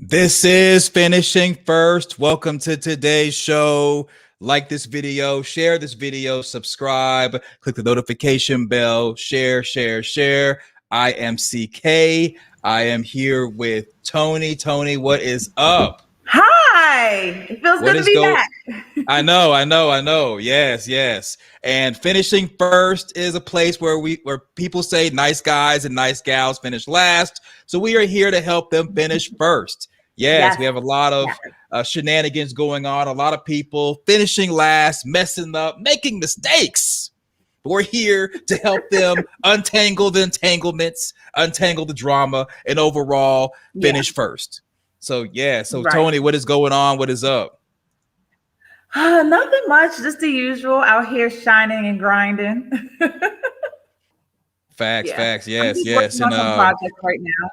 This is Finishing First. Welcome to today's show. Like this video, share this video, subscribe, click the notification bell, share. I am CK. I am here with Tony. Tony, what is up? Hi. It feels good to be back. I know. Yes. And Finishing First is a place where people say nice guys and nice gals finish last. So we are here to help them finish first. Yes, we have a lot of shenanigans going on, a lot of people finishing last, messing up, making mistakes. But we're here to help them untangle the entanglements, untangle the drama, and overall finish first. So, Tony, what is going on? What is up? Nothing much, just the usual, out here shining and grinding. Facts, yes. And project right now.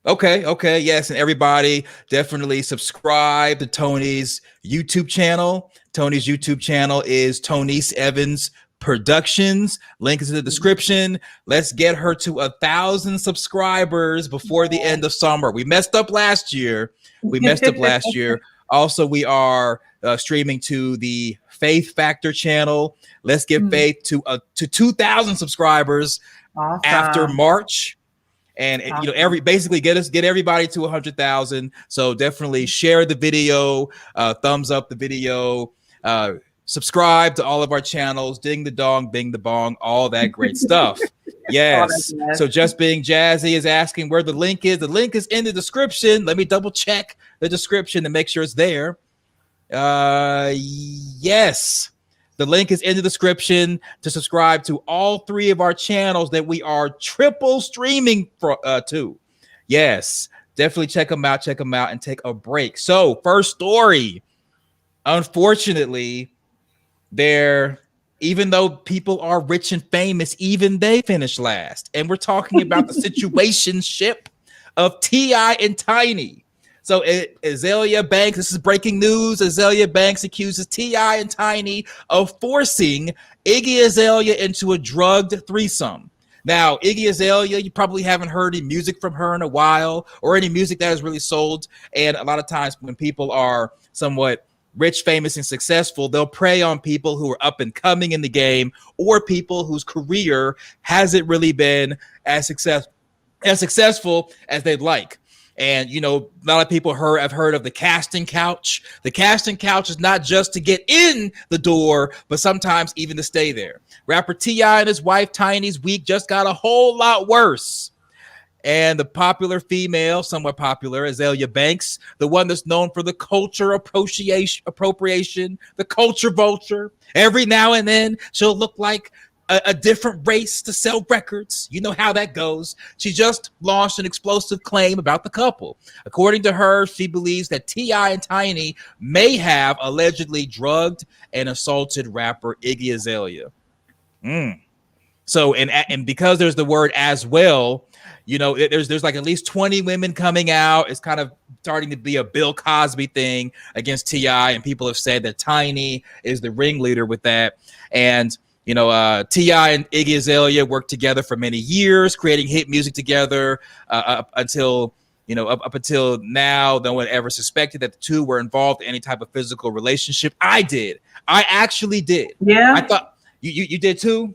Okay, yes, and everybody definitely subscribe to Tony's YouTube channel. Tony's YouTube channel is Tonice Evans Productions. Link is in the description. Let's get her to 1,000 subscribers before the end of summer. We messed up last year. Also, we are streaming to the Faith Factor channel. Let's get Faith to 2,000 subscribers after March. And basically get everybody to 100,000. So definitely share the video, thumbs up the video, subscribe to all of our channels, ding the dong, bing the bong, all that great stuff. Yes. So Just Being Jazzy is asking where the link is. The link is in the description. Let me double check the description to make sure it's there. Yes. The link is in the description to subscribe to all 3 of our channels that we are triple streaming to. Yes, definitely check them out and take a break. So first story, unfortunately, even though people are rich and famous, even they finish last. And we're talking about the situationship of T.I. and Tiny. So Azaelia Banks, this is breaking news. Azaelia Banks accuses T.I. and Tiny of forcing Iggy Azelea into a drugged threesome. Now, Iggy Azelea, you probably haven't heard any music from her in a while or any music that has really sold. And a lot of times when people are somewhat rich, famous, and successful, they'll prey on people who are up and coming in the game or people whose career hasn't really been as successful as they'd like. And, a lot of people have heard of the casting couch. The casting couch is not just to get in the door, but sometimes even to stay there. Rapper T.I. and his wife Tiny's week just got a whole lot worse. And the popular female, somewhat popular, Azaelia Banks, the one that's known for the culture appropriation, the culture vulture. Every now and then she'll look like a different race to sell records. You know how that goes. She just launched an explosive claim about the couple. According to her, she believes that T.I. and Tiny may have allegedly drugged and assaulted rapper Iggy Azelea. So, and because there's the word as well, there's like at least 20 women coming out. It's kind of starting to be a Bill Cosby thing against T.I. And people have said that Tiny is the ringleader with that. And T.I. and Iggy Azelea worked together for many years, creating hit music together up until now. No one ever suspected that the two were involved in any type of physical relationship. I actually did. Yeah. I thought you did too.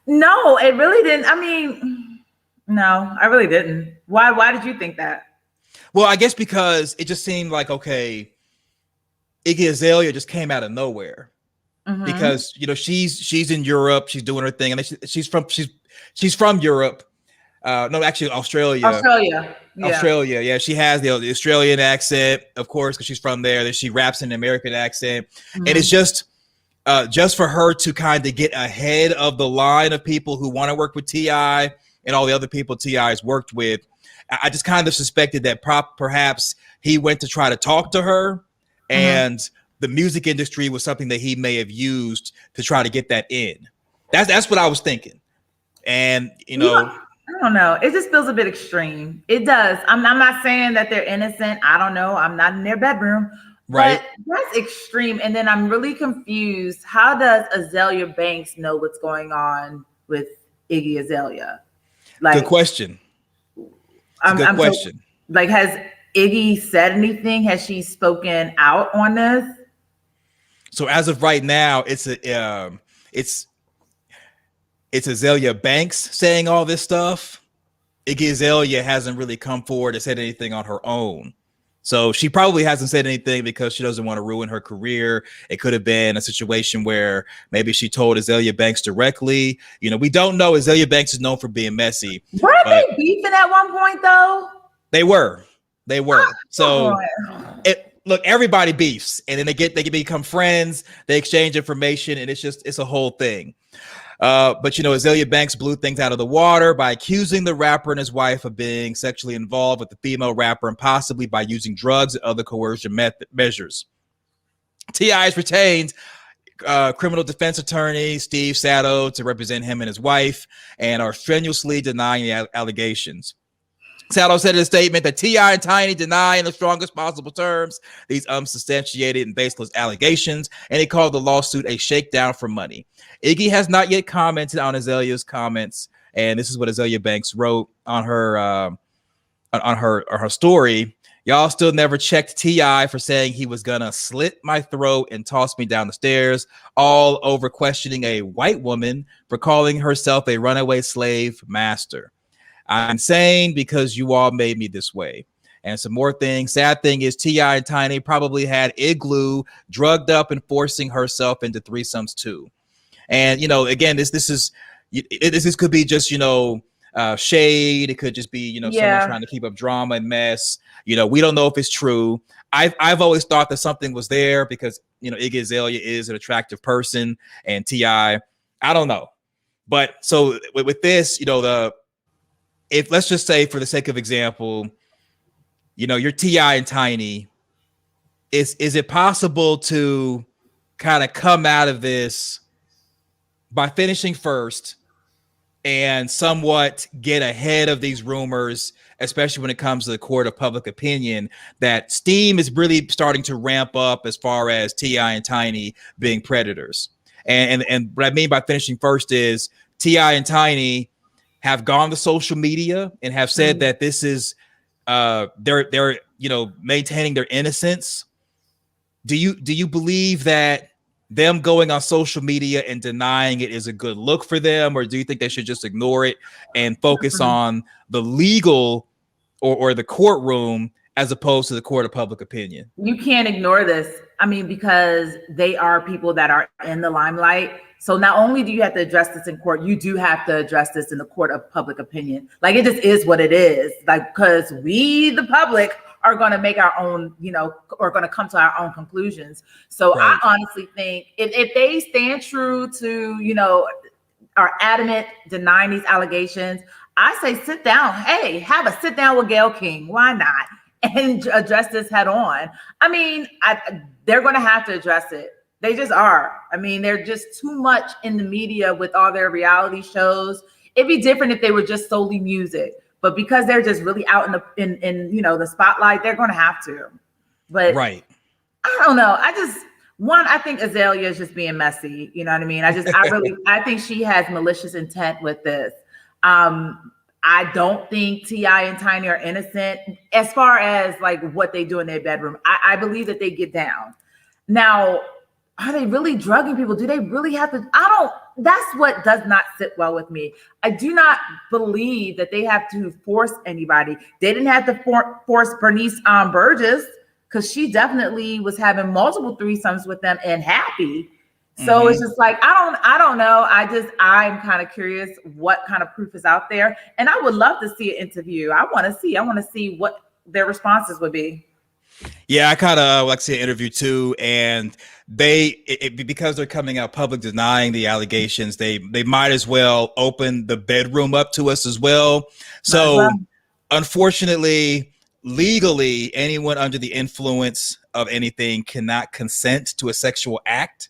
No, it really didn't. I mean, no, I really didn't. Why did you think that? Well, I guess because it just seemed like, okay, Iggy Azelea just came out of nowhere. Because she's in Europe, she's doing her thing, and she's from Europe. No, actually Australia. Australia. Yeah, she has the Australian accent, of course, because she's from there. Then she raps in an American accent, and it's just just for her to kind of get ahead of the line of people who want to work with T.I. and all the other people T.I. has worked with. I just kind of suspected that perhaps he went to try to talk to her, and the music industry was something that he may have used to try to get that in. That's what I was thinking. And, you know, I don't know. It just feels a bit extreme. It does. I'm not saying that they're innocent. I don't know. I'm not in their bedroom. right. But that's extreme. And then I'm really confused. How does Azealia Banks know what's going on with Iggy Azalea? Like, Good question. Good question. So, like, has Iggy said anything? Has she spoken out on this? So as of right now, it's Azealia Banks saying all this stuff. Iggy Azalea hasn't really come forward and said anything on her own. So she probably hasn't said anything because she doesn't want to ruin her career. It could have been a situation where maybe she told Azealia Banks directly. You know, we don't know. Azealia Banks is known for being messy. Weren't they beefing at one point though? They were. So look, everybody beefs, and then they become friends. They exchange information, and it's a whole thing. But, you know, Azealia Banks blew things out of the water by accusing the rapper and his wife of being sexually involved with the female rapper and possibly by using drugs and other coercion measures. T.I. has retained criminal defense attorney Steve Sato to represent him and his wife and are strenuously denying the allegations. Sato said in a statement that T.I. and Tiny deny in the strongest possible terms these unsubstantiated and baseless allegations, and he called the lawsuit a shakedown for money. Iggy has not yet commented on Azalea's comments, and this is what Azealia Banks wrote on her story. Y'all still never checked T.I. for saying he was gonna slit my throat and toss me down the stairs, all over questioning a white woman for calling herself a runaway slave master. I'm insane because you all made me this way. And some more things. Sad thing is T.I. and Tiny probably had Igloo drugged up and forcing herself into threesomes too. And, you know, again, this could be just, you know, shade. It could just be, you know, someone trying to keep up drama and mess. You know, we don't know if it's true. I've always thought that something was there because, you know, Iggy Azalea is an attractive person and T.I. I don't know. But so with this, you know, if let's just say for the sake of example, you know, you're T.I. and Tiny, is it possible to kind of come out of this by finishing first and somewhat get ahead of these rumors, especially when it comes to the court of public opinion, that steam is really starting to ramp up as far as T.I. and Tiny being predators? And what I mean by finishing first is T.I. and Tiny have gone to social media and have said that this is they're you know, maintaining their innocence. Do you believe that them going on social media and denying it is a good look for them, or do you think they should just ignore it and focus on the legal or the courtroom as opposed to the court of public opinion? You can't ignore this. I mean, because they are people that are in the limelight. So not only do you have to address this in court, you do have to address this in the court of public opinion. Like, it just is what it is. Like, because we, the public, are going to make our own, you know, or going to come to our own conclusions. So I honestly think if they stand true to, you know, are adamant denying these allegations, I say sit down. Hey, have a sit down with Gayle King. Why not? And address this head on. I mean, they're going to have to address it. They just are. I mean, they're just too much in the media with all their reality shows. It'd be different if they were just solely music, but because they're just really out in you know, the spotlight, they're going to have to. But I don't know. I think Azaelia is just being messy. You know what I mean? I think she has malicious intent with this. I don't think T.I. and Tiny are innocent as far as like what they do in their bedroom. I believe that they get down. Now, are they really drugging people? Do they really have to? That's what does not sit well with me. I do not believe that they have to force anybody. They didn't have to force Bernice Burgess, because she definitely was having multiple threesomes with them and happy. So it's just like, I don't know. I'm kind of curious what kind of proof is out there. And I would love to see an interview. I want to see what their responses would be. Yeah, I kind of like to see an interview too, and because they're coming out public denying the allegations, they might as well open the bedroom up to us as well. Might as well. So, unfortunately, legally, anyone under the influence of anything cannot consent to a sexual act.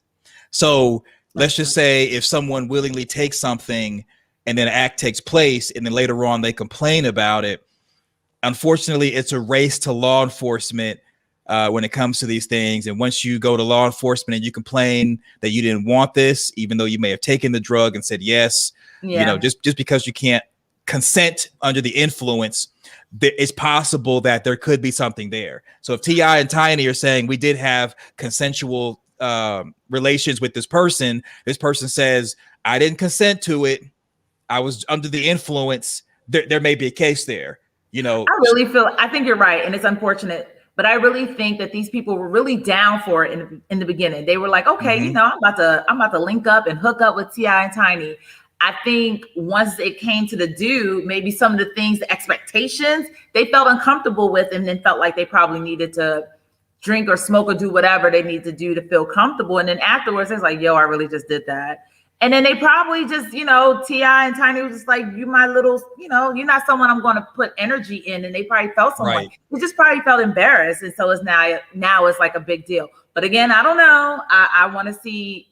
So, let's just say if someone willingly takes something and then an act takes place, and then later on they complain about it. Unfortunately, it's a race to law enforcement when it comes to these things. And once you go to law enforcement and you complain that you didn't want this, even though you may have taken the drug and said yes, just because you can't consent under the influence, it's possible that there could be something there. So if T.I. and Tiny are saying we did have consensual relations with this person says, I didn't consent to it, I was under the influence, there may be a case there. I think you're right. And it's unfortunate, but I really think that these people were really down for it in the beginning. They were like, okay, I'm about to link up and hook up with T.I. and Tiny. I think once it came to the do, maybe some of the things, the expectations they felt uncomfortable with, and then felt like they probably needed to drink or smoke or do whatever they need to do to feel comfortable. And then afterwards, it's like, yo, I really just did that. And then they probably just, T.I. and Tiny was just like, you my little, you're not someone I'm going to put energy in. And they probably felt someone, they just probably felt embarrassed. And so it's now it's like a big deal. But again, I don't know. I want to see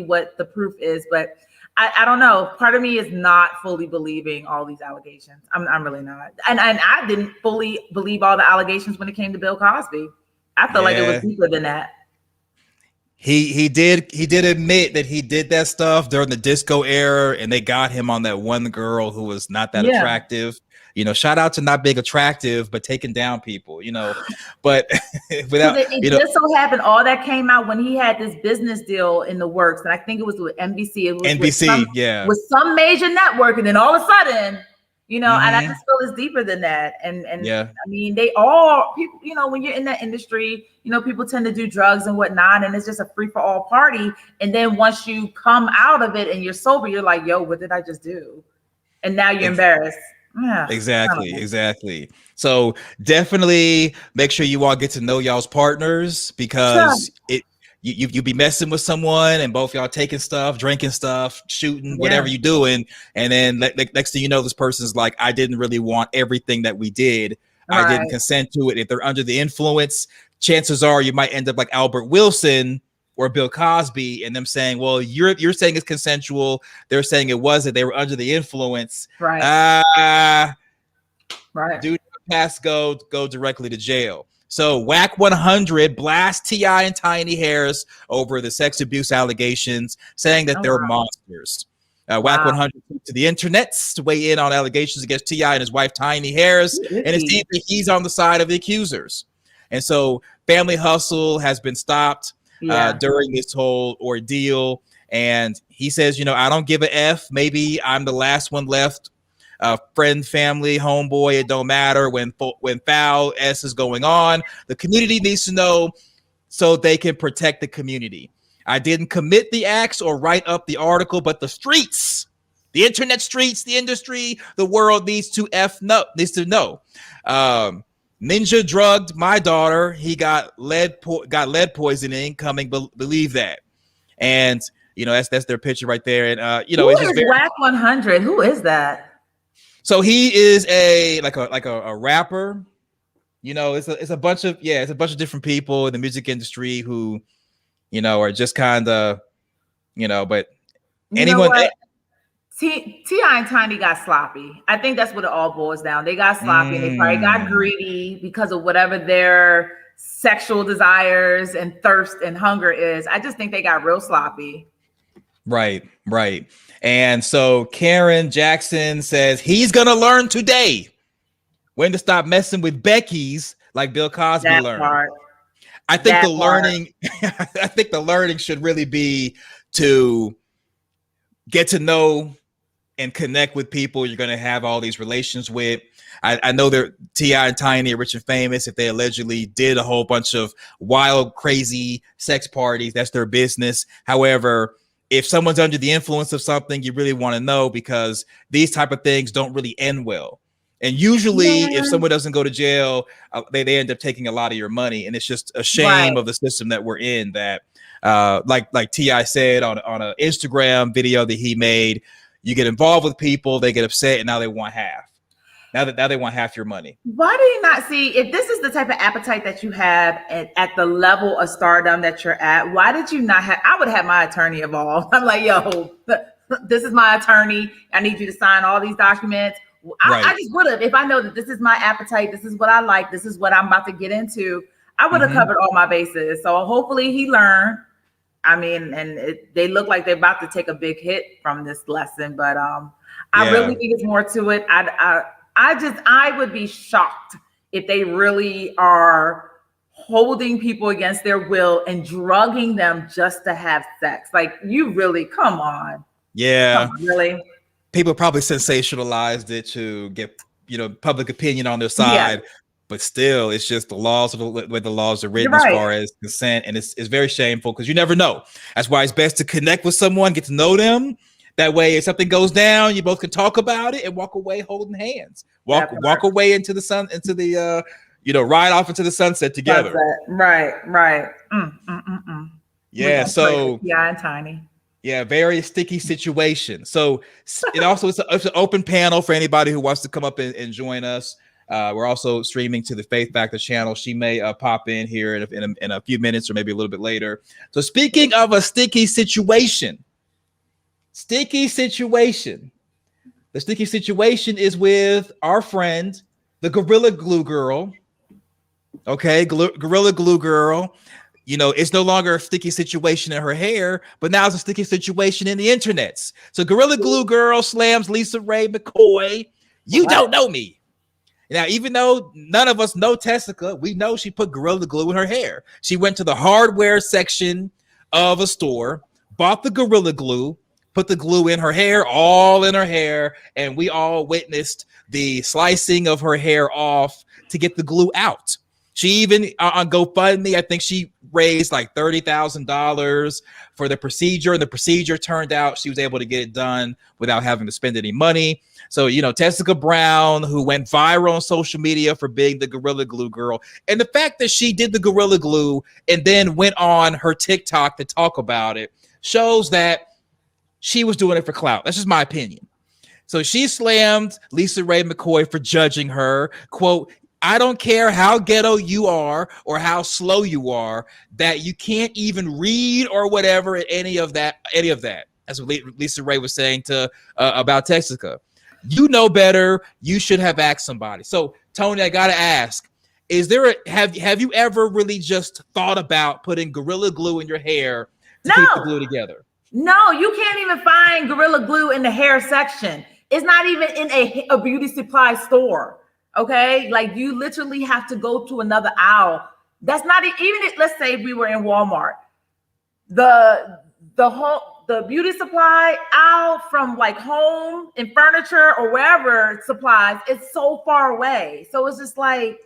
what the proof is, but I don't know. Part of me is not fully believing all these allegations. I'm really not. And I didn't fully believe all the allegations when it came to Bill Cosby. I felt like it was deeper than that. He did admit that he did that stuff during the disco era, and they got him on that one girl who was not that attractive. Shout out to not being attractive, but taking down people, but without, it just so happened all that came out when he had this business deal in the works. And I think it was with NBC. It was NBC, with some major network. And then all of a sudden, and I just feel it's deeper than that. And I mean, they all people, when you're in that industry, people tend to do drugs and whatnot, and it's just a free for all party. And then once you come out of it and you're sober, you're like, yo, what did I just do? And now you're embarrassed. Yeah, exactly. So definitely make sure you all get to know y'all's partners, because you be messing with someone and both y'all taking stuff, drinking stuff, shooting, whatever you're doing. And then next thing you know, this person's like, I didn't really want everything that we did. Right. I didn't consent to it. If they're under the influence, chances are you might end up like Albert Wilson or Bill Cosby, and them saying, well, you're saying it's consensual. They're saying it wasn't. They were under the influence. Right. Right. Do pass go directly to jail. So Whack 100 blast T.I. and Tiny Harris over the sex abuse allegations, saying that they're monsters. Whack 100 took to the internets to weigh in on allegations against T.I. and his wife Tiny Harris, and it seems that he's on the side of the accusers. And so Family Hustle has been stopped during this whole ordeal, and he says, I don't give a F. Maybe I'm the last one left. Friend, family, homeboy, it don't matter. When foul S is going on, the community needs to know so they can protect the community. I didn't commit the acts or write up the article, but the streets, the internet streets, the industry, the world needs to know. Ninja drugged my daughter. He got lead poisoning coming. Believe that. And that's their picture right there. And who is Whack 100? Who is that? So he is a rapper. It's a bunch of different people in the music industry who are just kind of but anyone. T.I. and Tiny got sloppy. I think that's what it all boils down. They got sloppy. And they probably got greedy because of whatever their sexual desires and thirst and hunger is. I just think they got real sloppy. Right. And so Karen Jackson says he's gonna learn today when to stop messing with Becky's like Bill Cosby learned. I think the learning should really be to get to know and connect with people you're going to have all these relations with. I know they're T.I. and Tiny are rich and famous. If they allegedly did a whole bunch of wild, crazy sex parties, that's their business. However, if someone's under the influence of something, you really want to know, because these type of things don't really end well. And usually, Yeah. if someone doesn't go to jail, they end up taking a lot of your money, and it's just a shame Right. of the system that we're in. That, like Ti said on an Instagram video that he made, you get involved with people, they get upset, and now they want half. Now they want half your money. Why do you not see, if this is the type of appetite that you have at the level of stardom that you're at, why did you not have, I would have my attorney involved. I'm like, yo, this is my attorney. I need you to sign all these documents. I just would have, if I know that this is my appetite, this is what I like, this is what I'm about to get into, I would have covered all my bases. So hopefully he learned. I mean, and they look like they're about to take a big hit from this lesson, but I really think it's more to it. I would be shocked if they really are holding people against their will and drugging them just to have sex. Like, you really, come on. Yeah. Come on, really? People probably sensationalized it to get, public opinion on their side. Yeah. But still, it's just the laws of the way the laws are written as far as consent. And it's very shameful because you never know. That's why it's best to connect with someone, get to know them. That way, if something goes down, you both can talk about it and walk away holding hands. Walk away into the sun, into the, ride off into the sunset together. Right. Yeah, so. Yeah, and Tiny. Yeah, very sticky situation. So it also it's an open panel for anybody who wants to come up and join us. We're also streaming to the Faith Factor channel. She may pop in here in a few minutes or maybe a little bit later. So speaking of a sticky situation, the sticky situation is with our friend, the Gorilla Glue Girl. Okay, Gorilla Glue Girl. It's no longer a sticky situation in her hair, but now it's a sticky situation in the internets. So Gorilla Glue Girl slams Lisa Ray McCoy. You don't know me. Now, even though none of us know Tessica, we know she put Gorilla Glue in her hair. She went to the hardware section of a store, bought the Gorilla Glue, put the glue in her hair, all in her hair, and we all witnessed the slicing of her hair off to get the glue out. She even on GoFundMe, I think she raised like $30,000 for the procedure, and the procedure turned out she was able to get it done without having to spend any money. So, Tessica Brown, who went viral on social media for being the Gorilla Glue Girl, and the fact that she did the Gorilla Glue and then went on her TikTok to talk about it shows that she was doing it for clout. That's just my opinion. So she slammed Lisa Ray McCoy for judging her. Quote, I don't care how ghetto you are or how slow you are, that you can't even read or whatever, any of that. That's what Lisa Ray was saying about Tessica. You know better. You should have asked somebody. So, Tony, I got to ask, have you ever really just thought about putting Gorilla Glue in your hair to keep the glue together? No, you can't even find Gorilla Glue in the hair section. It's not even in a beauty supply store. Okay, like you literally have to go to another aisle. That's not even if, let's say we were in Walmart, the beauty supply aisle from like home and furniture or wherever supplies, it's so far away. So it's just like,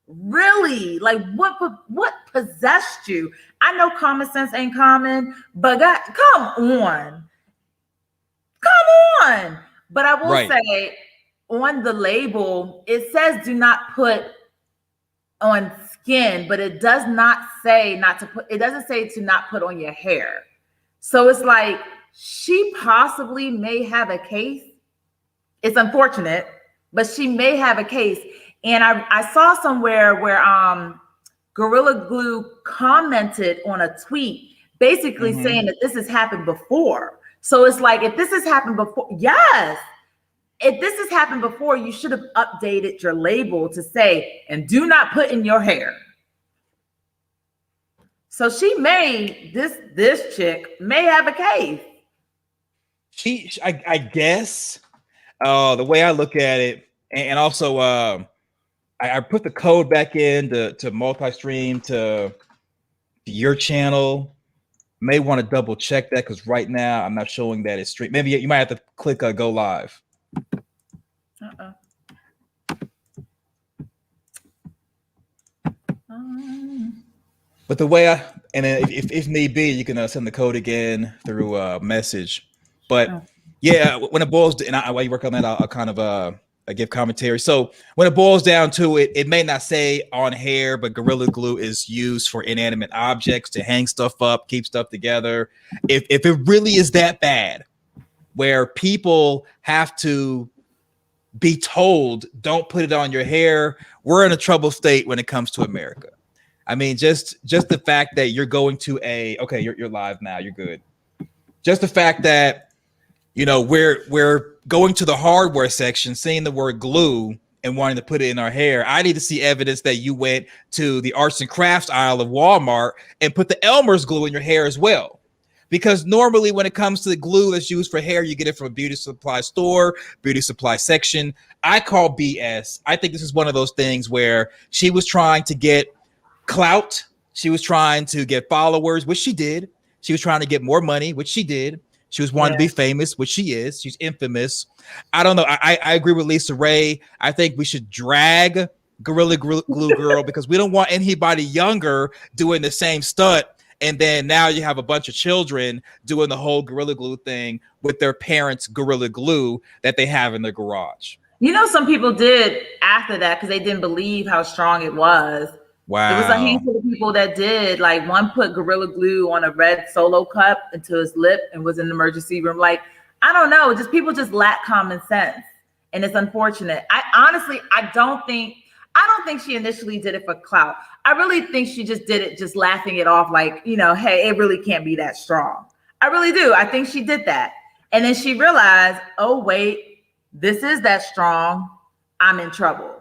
really, like what possessed you? I know common sense ain't common, but God, come on. But I will say, on the label, it says do not put on skin, but it does not say not to put, it doesn't say to not put on your hair. So it's like, she possibly may have a case. It's unfortunate, but she may have a case. And I saw somewhere where Gorilla Glue commented on a tweet basically saying that this has happened before. So it's like, if this has happened before, yes. If this has happened before, you should have updated your label to say, and do not put in your hair. So she this chick may have a case. I guess, the way I look at it, and also I put the code back in to multi-stream to your channel. May want to double check that because right now I'm not showing that it's stream. Maybe you might have to click go live. But the way if need be, you can send the code again through a message. But yeah, when it boils to, and while you work on that, I'll kind of give commentary. So when it boils down to it, it may not say on hair, but Gorilla Glue is used for inanimate objects to hang stuff up, keep stuff together. If it really is that bad, where people have to be told, don't put it on your hair, we're in a troubled state when it comes to America. I mean, just the fact that you're going to okay, you're live now, you're good. Just the fact that, you know, we're going to the hardware section, seeing the word glue and wanting to put it in our hair. I need to see evidence that you went to the arts and crafts aisle of Walmart and put the Elmer's glue in your hair as well. Because normally when it comes to the glue that's used for hair, you get it from a beauty supply store, beauty supply section. I call BS. I think this is one of those things where she was trying to get clout. She was trying to get followers, which she did. She was trying to get more money, which she did. She was wanting to be famous, which she is. She's infamous. I don't know. I agree with Lisa Ray. I think we should drag Gorilla Glue Girl because we don't want anybody younger doing the same stunt. And then now you have a bunch of children doing the whole Gorilla Glue thing with their parents' Gorilla Glue that they have in their garage. You know, some people did after that because they didn't believe how strong it was. Wow. There was a handful of people that did. Like, one put Gorilla Glue on a red Solo cup into his lip and was in the emergency room. Like, I don't know. Just people just lack common sense. And it's unfortunate. I don't think she initially did it for clout. I really think she just did it, just laughing it off like, you know, hey, it really can't be that strong. I really do. I think she did that. And then she realized, oh, wait, this is that strong. I'm in trouble.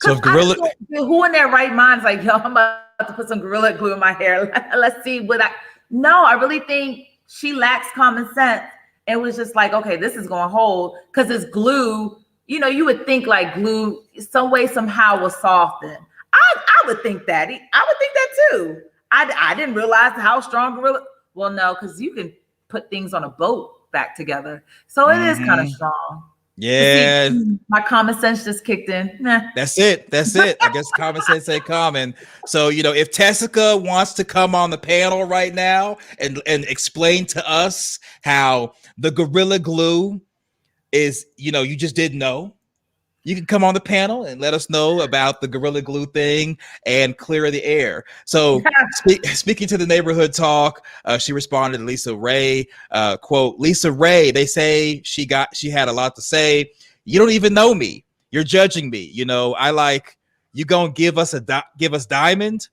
So if Gorilla, who in their right mind is like, yo, I'm about to put some Gorilla Glue in my hair. Let's see what I really think she lacks common sense. It was just like, okay, this is going to hold because it's glue. You know, you would think like glue some way, somehow will soften. I would think that. I would think that too. I didn't realize how strong Gorilla. Well, no, because you can put things on a boat back together. So it is kind of strong. Yeah. See, my common sense just kicked in. Nah. That's it. I guess common sense ain't common. So, you know, if Tessica wants to come on the panel right now and explain to us how the Gorilla Glue is, you know, you just didn't know, you can come on the panel and let us know about the Gorilla Glue thing and clear the air. So speaking to the neighborhood talk, she responded to Lisa Ray, quote, Lisa Ray, they say she had a lot to say. You don't even know me. You're judging me. You know, I like, you gonna give us Diamond.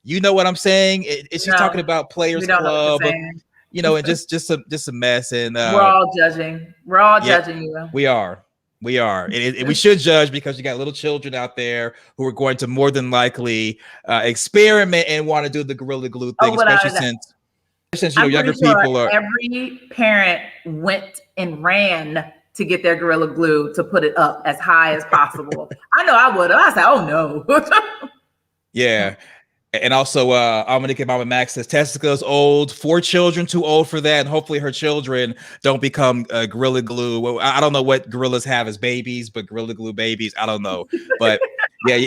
You know what I'm saying? It's just talking about Players Club, you know, and just a mess. And we're all judging. We're all judging you. We are. And we should judge because you got little children out there who are going to more than likely experiment and want to do the Gorilla Glue thing, especially since you know, younger people are. Every parent went and ran to get their Gorilla Glue to put it up as high as possible. I know I would have. I said, oh no. Yeah. And also, I'm gonna get Mama Max says Tessica's old, 4 children too old for that, and hopefully her children don't become Gorilla Glue. Well, I don't know what gorillas have as babies, but Gorilla Glue babies, I don't know. But yeah,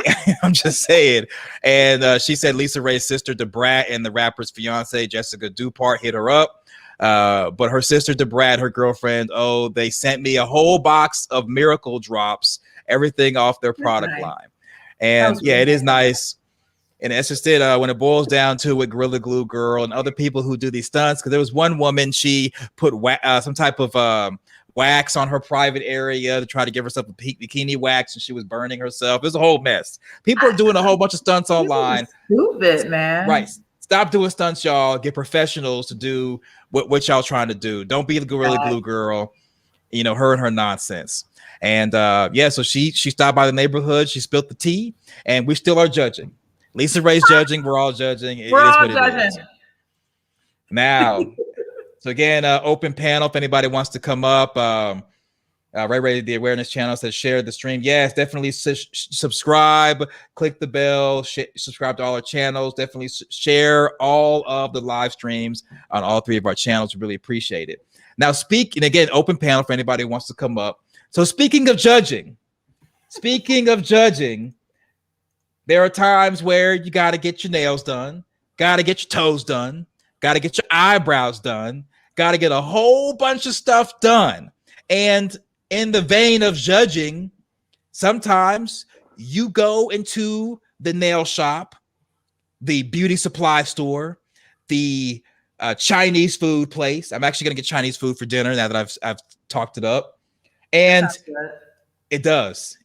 I'm just saying. And she said Lisa Ray's sister Debrat and the rapper's fiance Jessica Dupart hit her up. But her sister Debrat, her girlfriend, they sent me a whole box of Miracle Drops, everything off their product line. And yeah, it is nice. And that's just it. When it boils down to it, Gorilla Glue Girl and other people who do these stunts, because there was one woman, she put some type of wax on her private area to try to give herself a bikini wax, and she was burning herself. It was a whole mess. People are doing a whole bunch of stunts online. Stupid, man. Right. Stop doing stunts, y'all. Get professionals to do what y'all trying to do. Don't be the Gorilla Glue Girl. You know, her and her nonsense. And so she stopped by the neighborhood. She spilled the tea, and we still are judging. Lisa Ray's judging. We're all judging. We're all judging. Now, so again, open panel. If anybody wants to come up, Ray, the awareness channel says share the stream. Yes, definitely subscribe. Click the bell. Subscribe to all our channels. Definitely share all of the live streams on all 3 of our channels. We really appreciate it. Now, again, open panel for anybody who wants to come up. So speaking of judging, there are times where you got to get your nails done, got to get your toes done, got to get your eyebrows done, got to get a whole bunch of stuff done. And in the vein of judging, sometimes you go into the nail shop, the beauty supply store, the Chinese food place. I'm actually going to get Chinese food for dinner now that I've talked it up. And it does.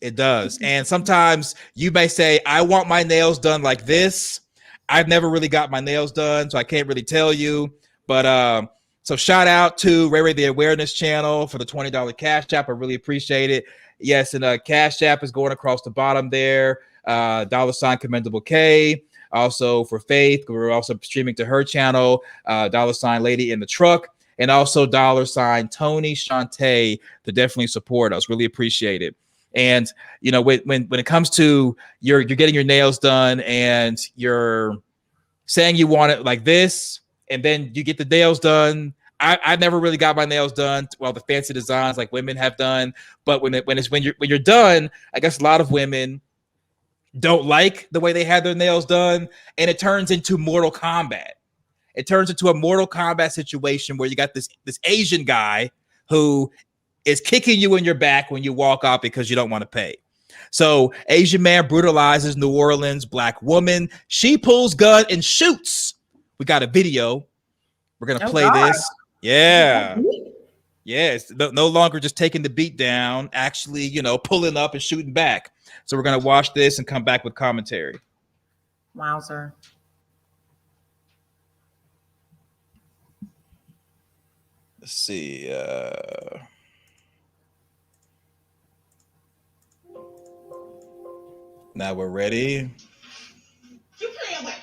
And sometimes you may say, I want my nails done like this. I've never really got my nails done, so I can't really tell you. But so shout out to Ray the Awareness Channel for the $20 Cash App. I really appreciate it. Yes, and Cash App is going across the bottom there. $ Commendable K. Also for Faith, we're also streaming to her channel. $ Lady in the Truck. And also $ tonichauntay to definitely support us. Really appreciate it. And you know, when it comes to you're getting your nails done and you're saying you want it like this, and then you get the nails done. I've never really got my nails done. Well, the fancy designs like women have done, but when you're done, I guess a lot of women don't like the way they had their nails done, and it turns into Mortal Kombat. It turns into a Mortal Kombat situation where you got this Asian guy who is kicking you in your back when you walk out because you don't want to pay. So Asian man brutalizes New Orleans black woman. She pulls gun and shoots. We got a video. We're going to play this. Yeah. Yeah. It's no longer just taking the beat down, actually, you know, pulling up and shooting back. So we're going to watch this and come back with commentary. Wowzer. Let's see. Now we're ready. You playing with?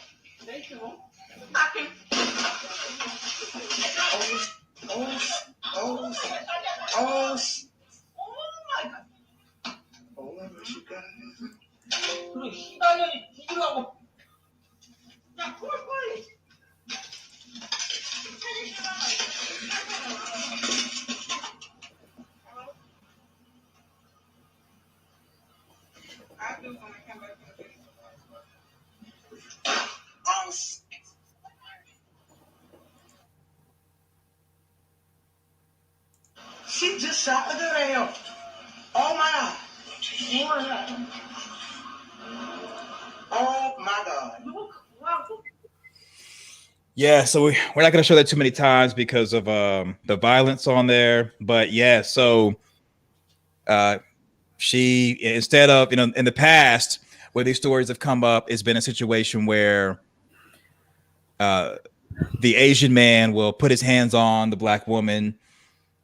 There you go. I can. Oh my God. Oh, you got it. Please. No, you know. Now, please. I do when I come back to the base. Oh, she just shot the girl. Oh my God. Oh my God. Yeah, so we're not going to show that too many times because of the violence on there. But yeah, so she, instead of, you know, in the past where these stories have come up, it's been a situation where the Asian man will put his hands on the black woman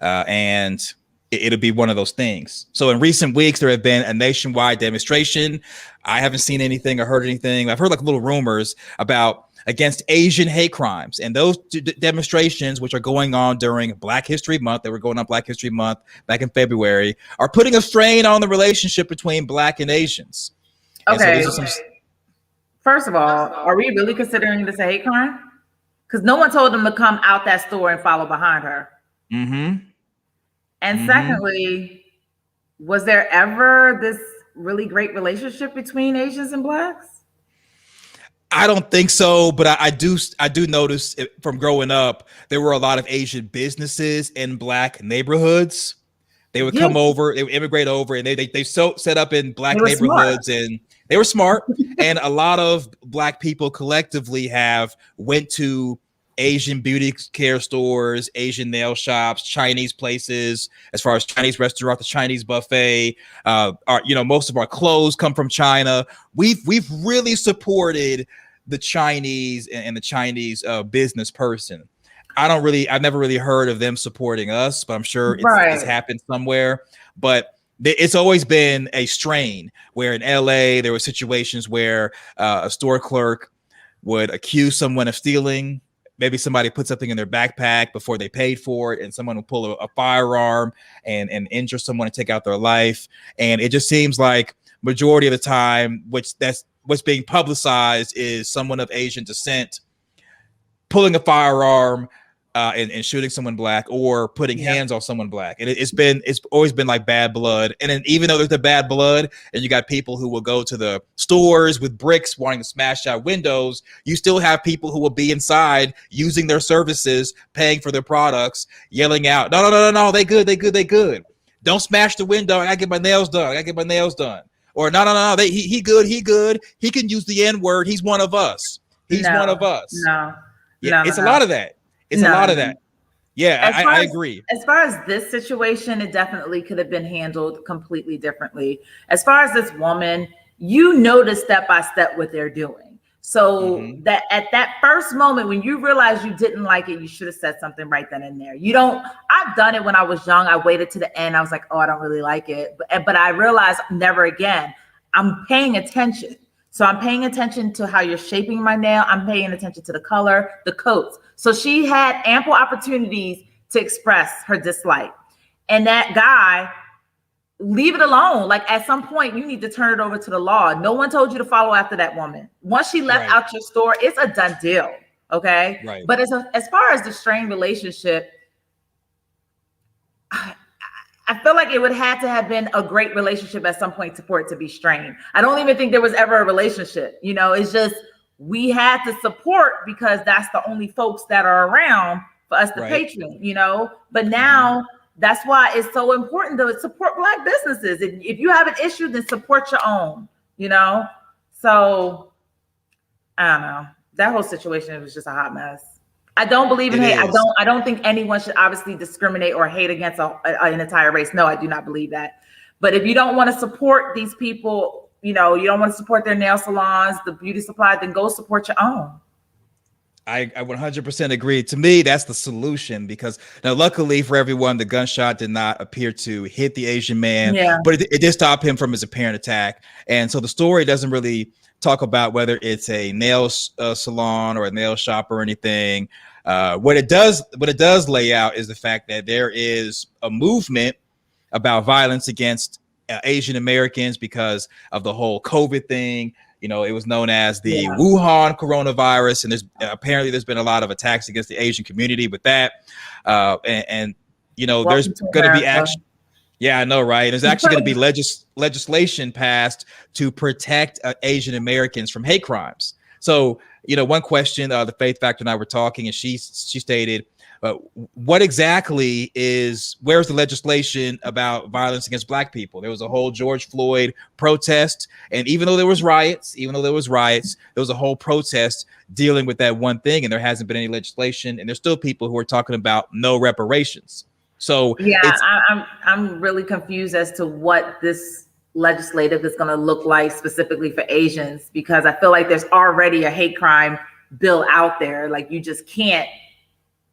and it'll be one of those things. So in recent weeks, there have been a nationwide demonstration. I haven't seen anything or heard anything. I've heard like little rumors about against Asian hate crimes, and those demonstrations, which are going on during Black History Month, they were going on Black History Month back in February, are putting a strain on the relationship between Black and Asians. Okay. And so First of all, are we really considering this a hate crime? Because no one told them to come out that store and follow behind her. Mm-hmm. And secondly, was there ever this really great relationship between Asians and Blacks? I don't think so, but I do notice from growing up, there were a lot of Asian businesses in Black neighborhoods. They would come over, they would immigrate over, and they set up in Black neighborhoods, and they were smart. And a lot of Black people collectively have went to Asian beauty care stores, Asian nail shops, Chinese places, as far as Chinese restaurant, the Chinese buffet. Most of our clothes come from China. We've really supported the Chinese and the Chinese business person. I've never really heard of them supporting us, but I'm sure it's happened somewhere. But it's always been a strain where in LA, there were situations where a store clerk would accuse someone of stealing. Maybe somebody put something in their backpack before they paid for it, and someone will pull a firearm and injure someone and take out their life. And it just seems like majority of the time, that's what's being publicized, is someone of Asian descent pulling a firearm and shooting someone Black, or putting hands on someone Black. And it's always been like bad blood. And then even though there's the bad blood, and you got people who will go to the stores with bricks wanting to smash out windows, you still have people who will be inside using their services, paying for their products, yelling out, no, they good. Don't smash the window. I gotta get my nails done. I gotta get my nails done. Or no. He good. He good. He can use the N-word. He's one of us. He's one of us. Yeah, it's a lot of that. It's a lot of that. Yeah, I agree. As far as this situation, it definitely could have been handled completely differently. As far as this woman, you notice step by step what they're doing. So that at that first moment when you realize you didn't like it, you should have said something right then and there. You don't. I've done it when I was young. I waited to the end. I was like, oh, I don't really like it. But I realized never again. I'm paying attention. So I'm paying attention to how you're shaping my nail. I'm paying attention to the color, the coats. So she had ample opportunities to express her dislike. And that guy, leave it alone. Like at some point, you need to turn it over to the law. No one told you to follow after that woman. Once she left out your store, it's a done deal. Okay. Right. But as far as the strained relationship, I feel like it would have to have been a great relationship at some point for it to be strained. I don't even think there was ever a relationship. You know, it's just we had to support because that's the only folks that are around for us to patron, you know. But now that's why it's so important to support Black businesses. If you have an issue, then support your own, you know. So I don't know. That whole situation was just a hot mess. I don't believe in hate. I don't think anyone should obviously discriminate or hate against an entire race. No, I do not believe that. But if you don't want to support these people, you know, you don't want to support their nail salons, the beauty supply, then go support your own. I 100% agree. To me, that's the solution because now, luckily for everyone, the gunshot did not appear to hit the Asian man, but it did stop him from his apparent attack. And so the story doesn't really talk about whether it's a nail salon or a nail shop or anything. What it does lay out is the fact that there is a movement about violence against Asian Americans because of the whole COVID thing. You know, it was known as the Wuhan coronavirus, and there's been a lot of attacks against the Asian community with that. And you know, there's going to be action. Yeah, I know, right? There's actually going to be legislation passed to protect Asian Americans from hate crimes. So, you know, one question, the Faith Factor and I were talking, and she stated, where's the legislation about violence against Black people? There was a whole George Floyd protest. And even though there was riots, there was a whole protest dealing with that one thing. And there hasn't been any legislation. And there's still people who are talking about no reparations. So yeah, I'm really confused as to what this legislative is going to look like specifically for Asians, because I feel like there's already a hate crime bill out there. Like you just can't,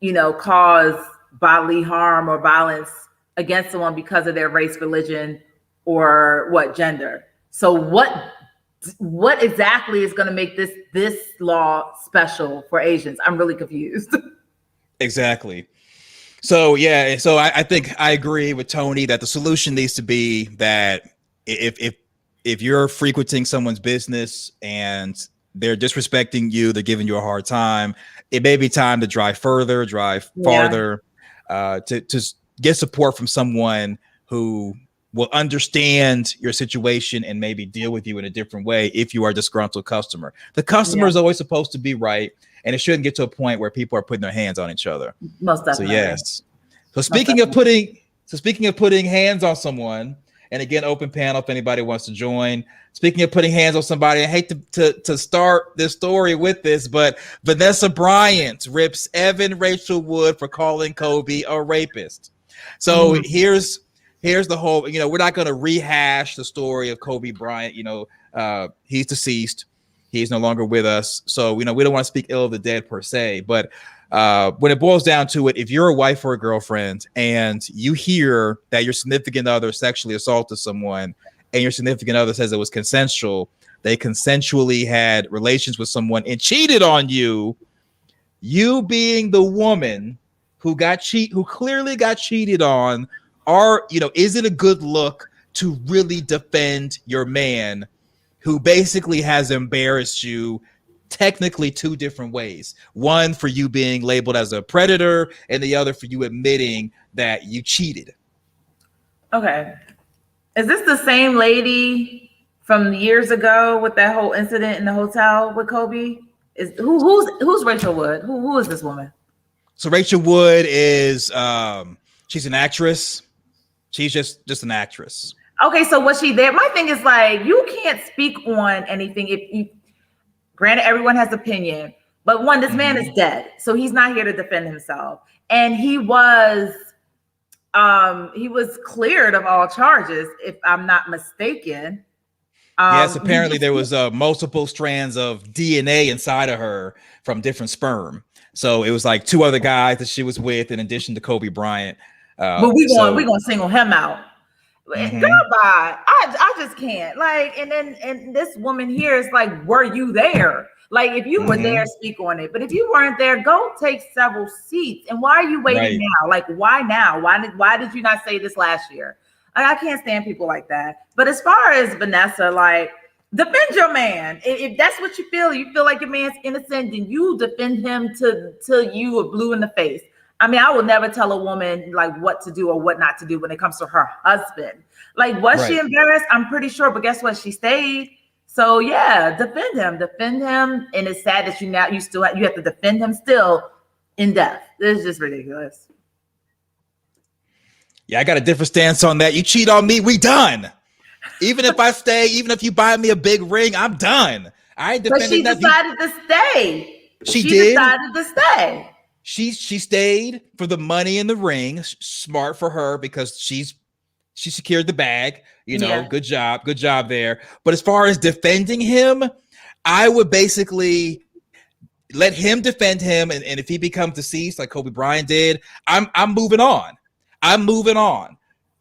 you know, cause bodily harm or violence against someone because of their race, religion, or gender. So what exactly is going to make this law special for Asians? I'm really confused. Exactly. So yeah, so I think I agree with Tony that the solution needs to be that if you're frequenting someone's business and they're disrespecting you, they're giving you a hard time, it may be time to drive farther, to get support from someone who will understand your situation and maybe deal with you in a different way if you are a disgruntled customer. The customer is always supposed to be right, and it shouldn't get to a point where people are putting their hands on each other. Most definitely. So yes. So speaking of putting hands on someone, and again, open panel if anybody wants to join. Speaking of putting hands on somebody, I hate to start this story with this, but Vanessa Bryant rips Evan Rachel Wood for calling Kobe a rapist. So here's the whole, you know, we're not going to rehash the story of Kobe Bryant. You know, he's deceased. He's no longer with us. So, you know, we don't want to speak ill of the dead per se, but when it boils down to it, if you're a wife or a girlfriend and you hear that your significant other sexually assaulted someone and your significant other says it was consensual, they consensually had relations with someone and cheated on you, you being the woman who clearly got cheated on, is it a good look to really defend your man who basically has embarrassed you technically two different ways? One for you being labeled as a predator, and the other for you admitting that you cheated. Okay. Is this the same lady from years ago with that whole incident in the hotel with Kobe? Who's Rachel Wood? Who is this woman? So Rachel Wood is she's an actress. She's just an actress. Okay, so was she there? My thing is like, you can't speak on anything if you. Granted, everyone has opinion, but one, this man is dead, so he's not here to defend himself, and he was cleared of all charges, if I'm not mistaken. Yes, apparently there was multiple strands of DNA inside of her from different sperm. So it was like 2 other guys that she was with, in addition to Kobe Bryant. But we're gonna single him out. Girl, bye. I just can't. Like, and this woman here is like, were you there? Like, if you were there, speak on it. But if you weren't there, go take several seats. And why are you waiting now? Like, why now? Why did you not say this last year? Like, I can't stand people like that. But as far as Vanessa, like, defend your man. If that's what you feel like your man's innocent, then you defend him till you are blue in the face. I mean, I will never tell a woman like what to do or what not to do when it comes to her husband. Like, was she embarrassed? I'm pretty sure, but guess what? She stayed. So yeah, defend him. And it's sad that you have to defend him still in death. It's just ridiculous. Yeah, I got a different stance on that. You cheat on me, we done. Even if I stay, even if you buy me a big ring, I'm done. I ain't defending that. But she decided to stay. She did. Decided to stay. She stayed for the money in the ring. Smart for her, because she secured the bag. You know, good job there. But as far as defending him, I would basically let him defend him, and if he becomes deceased like Kobe Bryant did, I'm moving on. I'm moving on.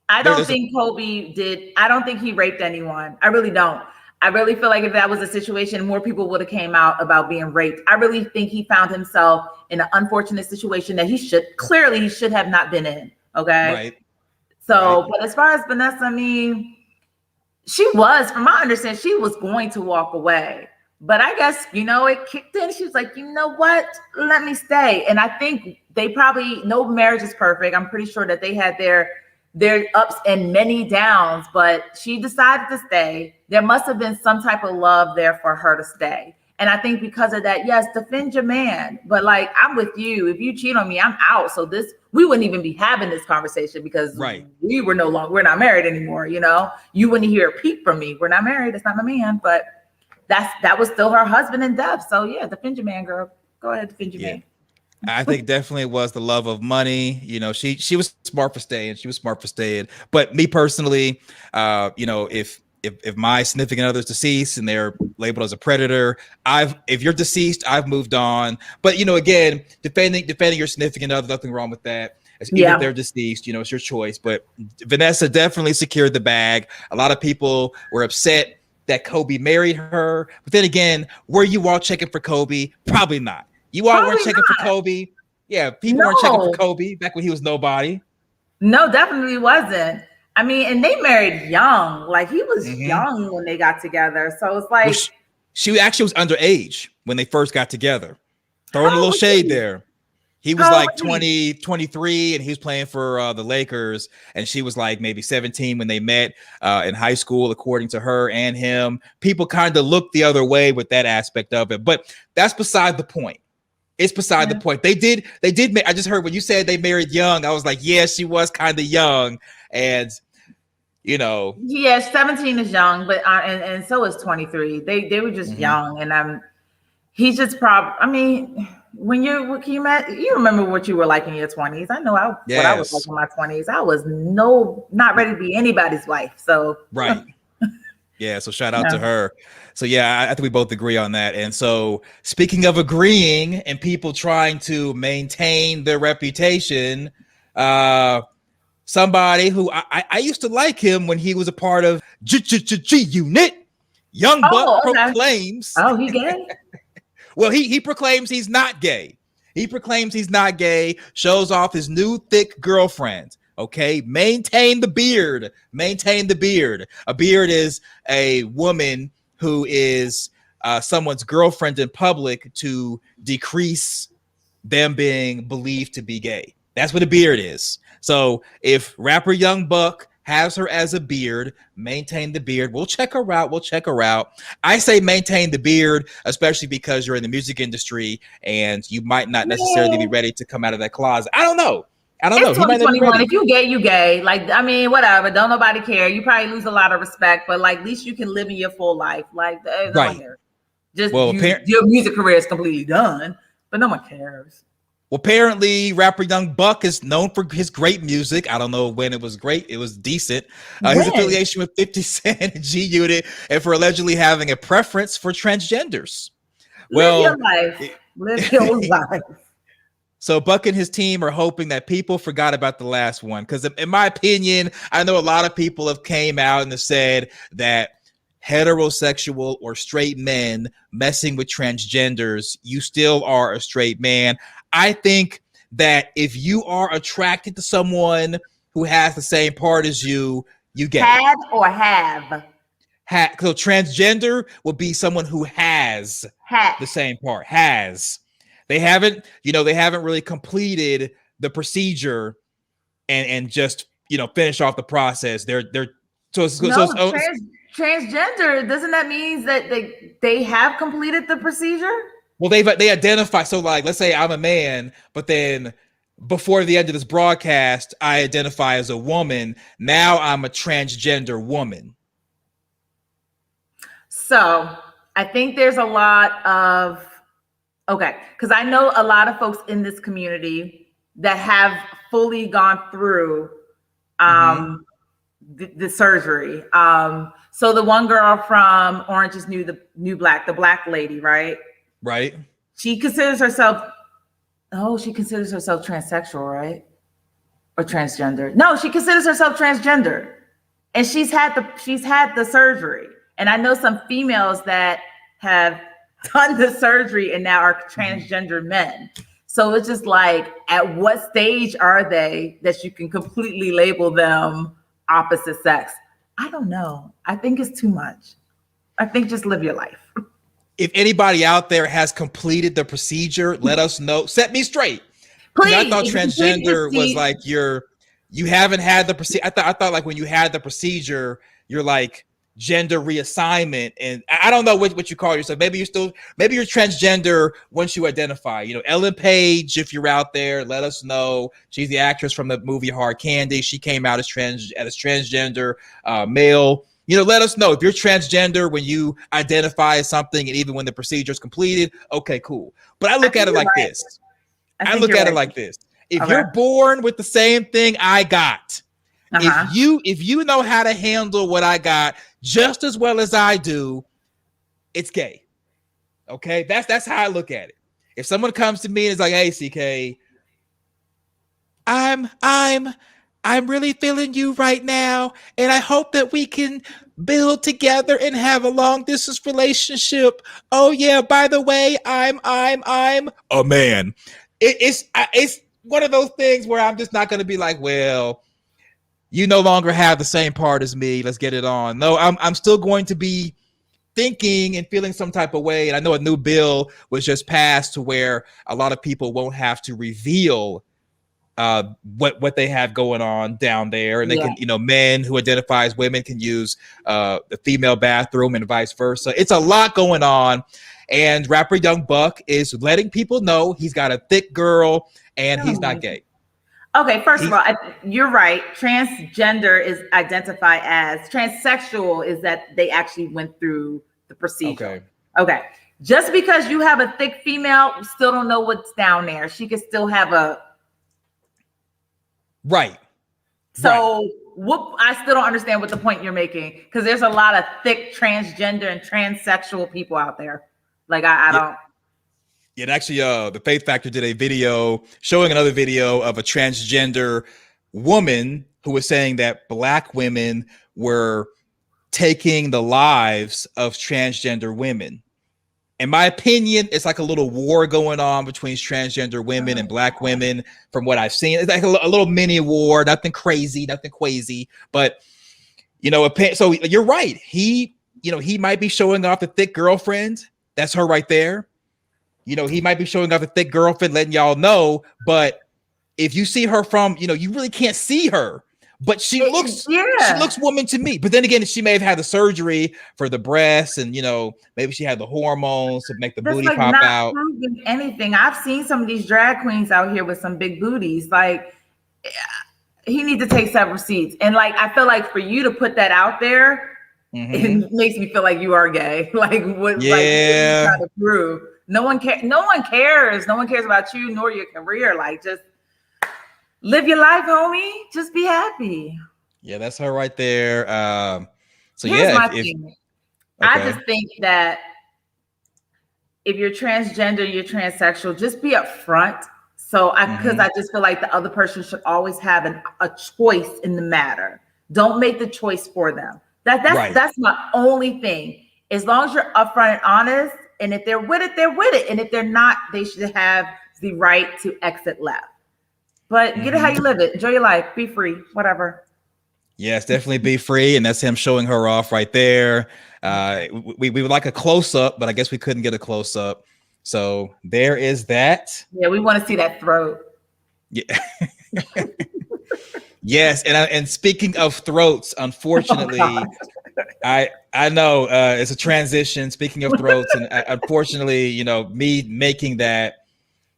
I don't think Kobe did. I don't think he raped anyone. I really don't. I really feel like if that was a situation, more people would have came out about being raped. I really think he found himself in an unfortunate situation that he should have not been in. Okay. Right. So, but as far as Vanessa, I mean, from my understanding, she was going to walk away. But I guess, it kicked in. She was like, you know what? Let me stay. And I think no marriage is perfect. I'm pretty sure that they had their ups and many downs, but she decided to stay. There must have been some type of love there for her to stay. And I think because of that, yes, defend your man. But like, I'm with you. If you cheat on me, I'm out. So we wouldn't even be having this conversation, because we're not married anymore. You wouldn't hear a peep from me. We're not married. That's not my man. But that was still her husband in death. So yeah, defend your man, girl. Go ahead, defend your man. I think definitely it was the love of money. She was smart for staying. But me personally, if my significant other's deceased and they're labeled as a predator, if you're deceased, I've moved on. But again, defending your significant other, nothing wrong with that. Even if they're deceased, it's your choice. But Vanessa definitely secured the bag. A lot of people were upset that Kobe married her. But then again, were you all checking for Kobe? Probably not. You all weren't checking for Kobe. Yeah, people weren't checking for Kobe back when he was nobody. No, definitely wasn't. I mean, and they married young. Like, he was young when they got together. So it's like, she actually was underage when they first got together. Throwing a little shade there. He was like 20, 23, and he was playing for the Lakers. And she was like maybe 17 when they met in high school, according to her and him. People kind of looked the other way with that aspect of it. But that's beside the point. It's beside the point. They did. I just heard when you said they married young, I was like, yeah, she was kind of young. And, Yeah, 17 is young, but and so is 23. They were just young. And he's just when you remember what you were like in your 20s. I know what I was like in my 20s. I was not ready to be anybody's wife. So right. Yeah, so shout out to her. So yeah, I think we both agree on that. And so speaking of agreeing and people trying to maintain their reputation, somebody who I used to like him when he was a part of G Unit, Young Buck proclaims. Oh, he gay? Well, he proclaims he's not gay. Shows off his new thick girlfriend. Okay, maintain the beard. A beard is a woman who is someone's girlfriend in public to decrease them being believed to be gay. That's what a beard is. So if rapper Young Buck has her as a beard, maintain the beard. We'll check her out. I say maintain the beard, especially because you're in the music industry and you might not necessarily be ready to come out of that closet. I don't know. I don't know. It's He might not be 2021. ready. If you gay, you gay. Like, I mean, whatever. Don't nobody care. You probably lose a lot of respect, but like, at least you can live in your full life. Like, no one Right. cares. Just Well, your music career is completely done, but no one cares. Well, apparently, rapper Young Buck is known for his great music. I don't know when it was great. It was decent. His affiliation with 50 Cent and G Unit, and for allegedly having a preference for transgenders. Live your life. Live your life. So Buck and his team are hoping that people forgot about the last one. Because in my opinion, I know a lot of people have came out and have said that heterosexual or straight men messing with transgenders, you still are a straight man. I think that if you are attracted to someone who has the same part as you gay. Have or have? So transgender would be someone who has the same part. They haven't really completed the procedure and just finish off the process. Transgender, doesn't that mean that they have completed the procedure? Well, they identify. So like, let's say I'm a man, but then before the end of this broadcast, I identify as a woman. Now I'm a transgender woman. So I think there's a lot of, because I know a lot of folks in this community that have fully gone through the surgery. So the one girl from Orange is the New Black, the black lady, right? Right. She considers herself transsexual, right? Or transgender. No, she considers herself transgender. And she's had the surgery. And I know some females that have done the surgery and now are transgender men. So it's just like, at what stage are they that you can completely label them opposite sex? I don't know. I think it's too much. I think just live your life. If anybody out there has completed the procedure, let us know. Set me straight. Please. I thought transgender was like you haven't had the procedure. I thought like when you had the procedure, you're like gender reassignment, and I don't know what you call yourself. Maybe you're transgender once you identify. Ellen Page, if you're out there, let us know. She's the actress from the movie Hard Candy. She came out as transgender male. Let us know if you're transgender when you identify as something, and even when the procedure is completed. Okay, cool. But I look at it like this. I look at it like this. If you're born with the same thing I got, if you know how to handle what I got just as well as I do, it's gay. Okay, that's how I look at it. If someone comes to me and is like, "Hey, CK, I'm really feeling you right now, and I hope that we can build together and have a long distance relationship. Oh yeah, by the way, I'm a man." It's one of those things where I'm just not going to be like, "Well, you no longer have the same part as me. Let's get it on." No, I'm still going to be thinking and feeling some type of way. And I know a new bill was just passed to where a lot of people won't have to reveal what they have going on down there, and they can, men who identify as women can use the female bathroom and vice versa. It's a lot going on, and rapper Young Buck is letting people know he's got a thick girl and he's not gay. Okay, first of all, you're right. Transgender is identified as transsexual is that they actually went through the procedure. Okay. Just because you have a thick female, you still don't know what's down there. She could still have a right. So I still don't understand what the point you're making, because there's a lot of thick transgender and transsexual people out there. Like I don't. Yeah, actually, the Faith Factor did a video showing another video of a transgender woman who was saying that Black women were taking the lives of transgender women. In my opinion, it's like a little war going on between transgender women and Black women. From what I've seen, it's like a little mini war. Nothing crazy, but so you're right. He might be showing off the thick girlfriend. That's her right there. He might be showing off a thick girlfriend, letting y'all know. But if you see her from, you really can't see her. But she looks woman to me. But then again, she may have had the surgery for the breasts, and maybe she had the hormones to make the booty pop out. Anything. I've seen some of these drag queens out here with some big booties. Like, he needs to take several seats. And like, I feel like for you to put that out there, it makes me feel like you are gay. Like what? Yeah. Like what are you trying to prove? No one cares. No one cares. No one cares about you nor your career. Like, just live your life, homie. Just be happy. Yeah, that's her right there. So here's yeah, my thing. I just think that if you're transgender, you're transsexual, just be upfront. So because I just feel like the other person should always have a choice in the matter. Don't make the choice for them. That's my only thing. As long as you're upfront and honest, and if they're with it, they're with it. And if they're not, they should have the right to exit left. But get it how you live it. Enjoy your life. Be free. Whatever. Yes, definitely be free. And that's him showing her off right there. We would like a close-up, but I guess we couldn't get a close-up. So there is that. Yeah, we want to see that throat. Yeah. Yes, and speaking of throats, unfortunately, I know it's a transition. Speaking of throats, and unfortunately, you know, me making that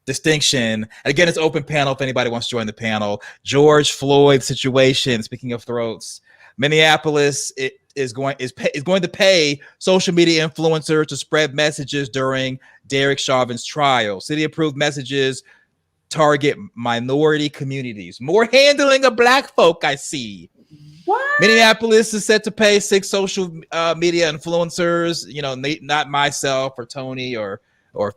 distinction. Again, it's open panel if anybody wants to join the panel. George Floyd situation. Speaking of throats, Minneapolis is going to pay social media influencers to spread messages during Derek Chauvin's trial. City approved messages target minority communities. More handling of black folk, I see. What? Minneapolis is set to pay 6 social media influencers, you know, not myself or Tony or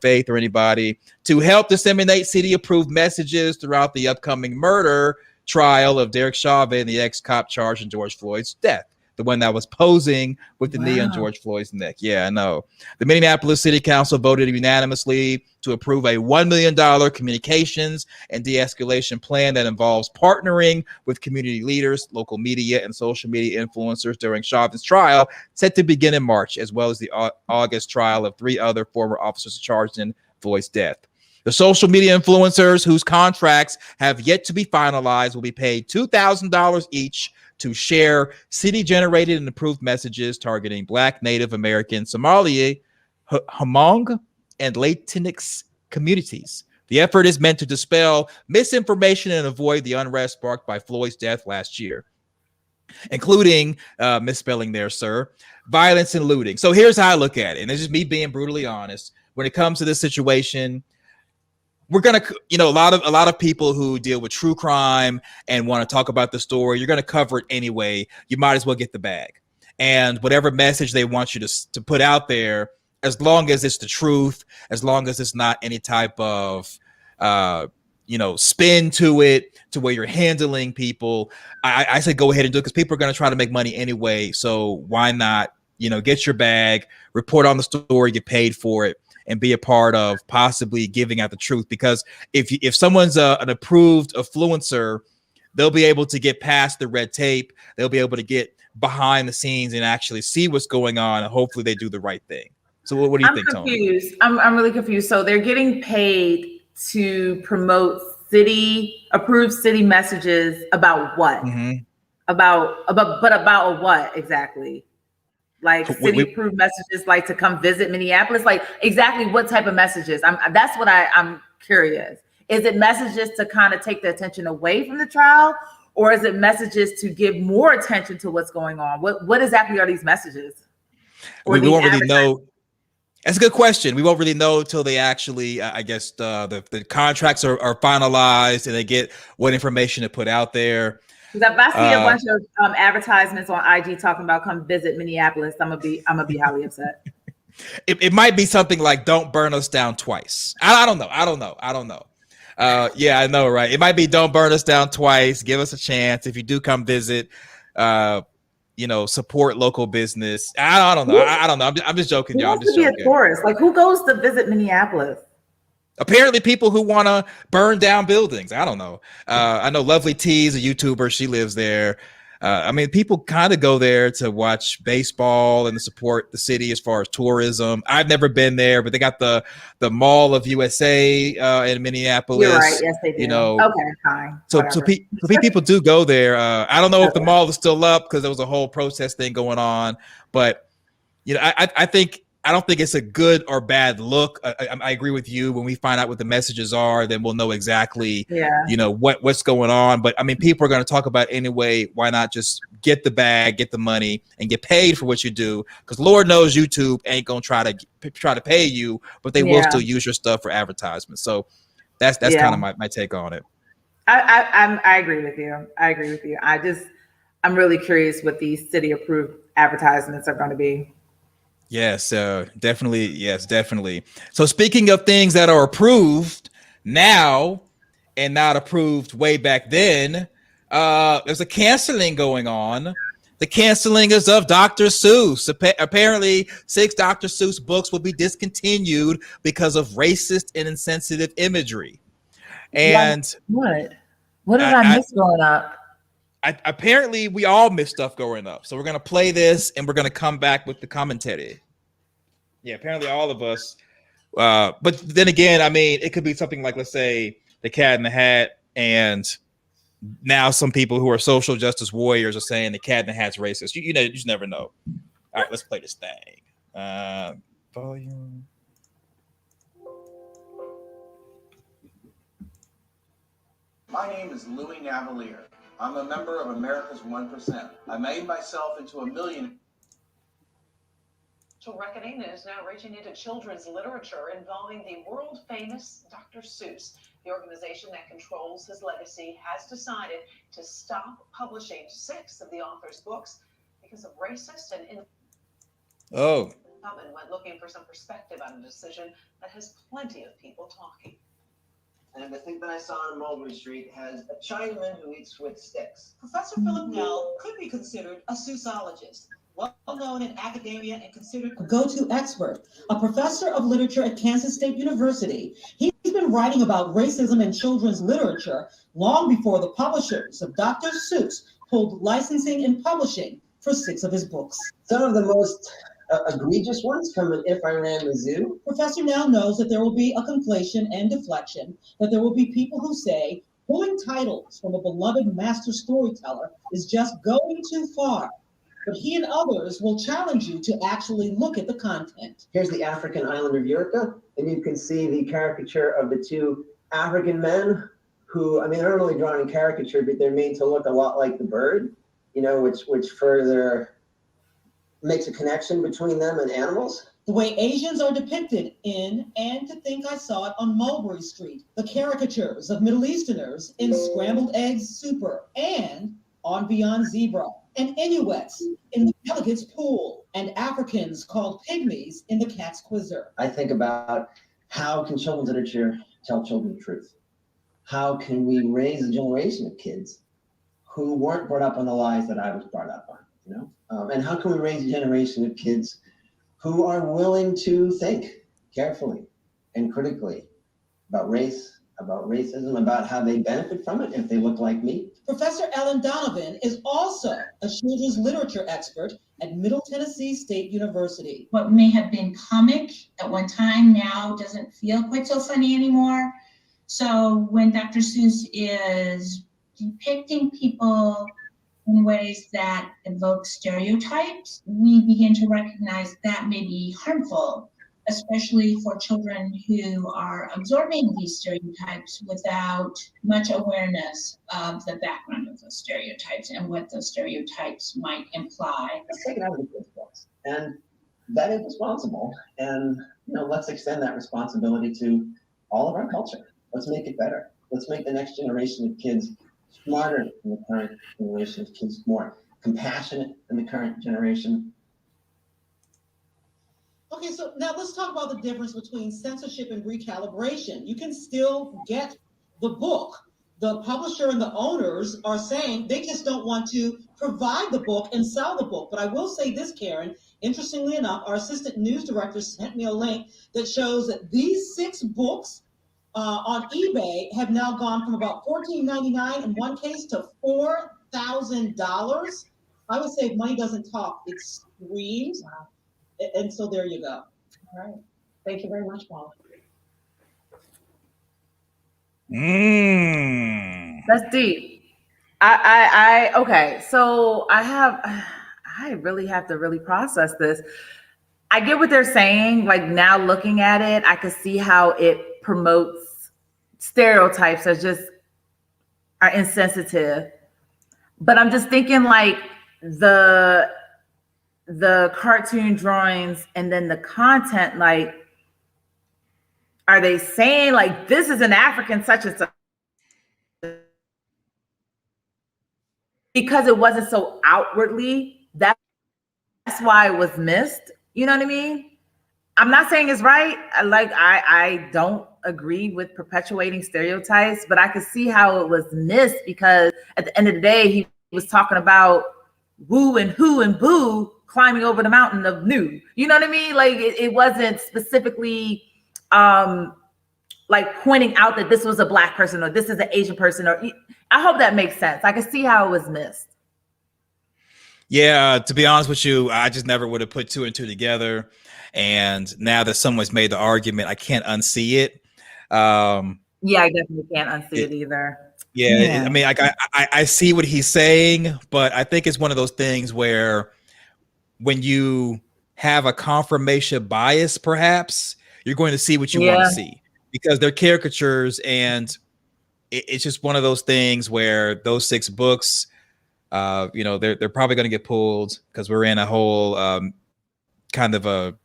Faith or anybody, to help disseminate city-approved messages throughout the upcoming murder trial of Derek Chauvin, the ex-cop charged in George Floyd's death. The one that was posing with the knee on George Floyd's neck. Yeah, I know. The Minneapolis City Council voted unanimously to approve a $1 million communications and de-escalation plan that involves partnering with community leaders, local media, and social media influencers during Chauvin's trial, set to begin in March, as well as the August trial of 3 other former officers charged in Floyd's death. The social media influencers, whose contracts have yet to be finalized, will be paid $2,000 each to share city-generated and approved messages targeting Black, Native American, Somali, Hmong, and Latinx communities. The effort is meant to dispel misinformation and avoid the unrest sparked by Floyd's death last year, including, misspelling there, sir, violence and looting. So here's how I look at it, and this is me being brutally honest. When it comes to this situation, we're gonna, you know, a lot of people who deal with true crime and want to talk about the story, you're gonna cover it anyway. You might as well get the bag, and whatever message they want you to put out there, as long as it's the truth, as long as it's not any type of you know, spin to it to where you're handling people, I say go ahead and do it, because people are gonna try to make money anyway. So why not, you know, get your bag, report on the story, get paid for it, and be a part of possibly giving out the truth. Because if someone's an approved influencer, they'll be able to get past the red tape. They'll be able to get behind the scenes and actually see what's going on. And hopefully they do the right thing. So what do you think, confused. Tony? I'm really confused. So they're getting paid to promote approved city messages about what? About what exactly? Like city approved messages, like to come visit Minneapolis, like exactly what type of messages? That's what I'm curious. Is it messages to kind of take the attention away from the trial, or is it messages to give more attention to what's going on? What exactly are these messages? We won't really know. That's a good question. We won't really know until they actually, I guess, the contracts are finalized and they get what information to put out there. Because if I see a bunch of advertisements on IG talking about come visit Minneapolis, I'm gonna be highly upset. It might be something like "Don't burn us down twice." I don't know. Yeah, I know, right? It might be "Don't burn us down twice. Give us a chance. If you do come visit, you know, support local business." I don't know. I don't know. I'm just joking, y'all. I'm just joking. Be a tourist. Like, who goes to visit Minneapolis? Apparently people who want to burn down buildings. I don't know. I know Lovely T is a YouTuber. She lives there. I mean, people kind of go there to watch baseball and to support the city as far as tourism. I've never been there, but they got the Mall of USA in Minneapolis. You're right. Yes, they do. You know, okay, fine. So people do go there. I don't know if the mall is still up because there was a whole protest thing going on, but you know, I think I don't think it's a good or bad look. I agree with you. When we find out what the messages are, then we'll know exactly, what's going on. But I mean, people are going to talk about it anyway. Why not just get the bag, get the money, and get paid for what you do? Because Lord knows YouTube ain't going to try to pay you, but they will still use your stuff for advertisement. So that's kind of my take on it. I agree with you. I'm really curious what these city approved advertisements are going to be. Yes, definitely. Yes, definitely. So speaking of things that are approved now and not approved way back then, there's a canceling going on. The canceling is of Dr. Seuss. Apparently, 6 Dr. Seuss books will be discontinued because of racist and insensitive imagery. And what did I miss growing up? Apparently, we all missed stuff growing up. So we're going to play this and we're going to come back with the commentary. Yeah, apparently all of us. But then again, I mean, it could be something like, let's say, The Cat in the Hat. And now some people who are social justice warriors are saying The Cat in the Hat's racist. You just never know. All right, let's play this thing. Volume. My name is Louis Navalier. I'm a member of America's 1%. I made myself into a millionaire. Reckoning is now reaching into children's literature involving the world-famous Dr. Seuss. The organization that controls his legacy has decided to stop publishing 6 of the author's books because of racist and went looking for some perspective on a decision that has plenty of people talking. And the thing that I saw on Mulberry Street has a Chinaman who eats with sticks. Professor Philip Nell could be considered a Seussologist, well known in academia and considered a go-to expert, a professor of literature at Kansas State University. He's been writing about racism in children's literature long before the publishers of Dr. Seuss pulled licensing and publishing for 6 of his books. Some of the most egregious ones come in If I Ran the Zoo. Professor now knows that there will be a conflation and deflection, that there will be people who say pulling titles from a beloved master storyteller is just going too far. But he and others will challenge you to actually look at the content. Here's the African island of Eureka, and you can see the caricature of the 2 African men who, I mean, they're not only drawn in caricature, but they're made to look a lot like the bird, which further makes a connection between them and animals. The way Asians are depicted in And to Think I Saw It on Mulberry Street, the caricatures of Middle Easterners in Scrambled Eggs Super and on Beyond Zebra, and Inuits in the Delegates Pool, and Africans called pygmies in the Cat's Quizzer. I think about how can children's literature tell children the truth? How can we raise a generation of kids who weren't brought up on the lies that I was brought up on, and how can we raise a generation of kids who are willing to think carefully and critically about race, about racism, about how they benefit from it if they look like me? Professor Ellen Donovan is also a children's literature expert at Middle Tennessee State University. What may have been comic at one time now doesn't feel quite so funny anymore. So when Dr. Seuss is depicting people in ways that evoke stereotypes, we begin to recognize that may be harmful, especially for children who are absorbing these stereotypes without much awareness of the background of those stereotypes and what those stereotypes might imply. Let's take it out of the kids' books. And that is responsible. And let's extend that responsibility to all of our culture. Let's make it better. Let's make the next generation of kids smarter than the current generation of kids, more compassionate than the current generation. Okay, so now let's talk about the difference between censorship and recalibration. You can still get the book. The publisher and the owners are saying they just don't want to provide the book and sell the book. But I will say this, Karen, interestingly enough, our assistant news director sent me a link that shows that these 6 books on eBay have now gone from about $14.99 in one case to $4,000. I would say if money doesn't talk, it screams. Wow. And so there you go. All right. Thank you very much, Paula. That's deep. Okay. So I really have to process this. I get what they're saying. Like now looking at it, I could see how it promotes stereotypes that just are insensitive. But I'm just thinking like the cartoon drawings and then the content, like, are they saying like this is an African such and such? Because it wasn't so outwardly, that's why it was missed. You know what I mean? I'm not saying it's right. I don't agree with perpetuating stereotypes, but I could see how it was missed because at the end of the day, he was talking about woo and who and boo climbing over the mountain of new. You know what I mean? Like it wasn't specifically like pointing out that this was a Black person or this is an Asian person. Or I hope that makes sense. I can see how it was missed. Yeah, to be honest with you, I just never would have put two and two together. And now that someone's made the argument, I can't unsee it. Yeah, I definitely can't unsee it either. Yeah, I mean, like I see what he's saying, but I think it's one of those things where when you have a confirmation bias, perhaps you're going to see what you want to see because they're caricatures, and it's just one of those things where those 6 books, you know, they're probably going to get pulled because we're in a whole kind of a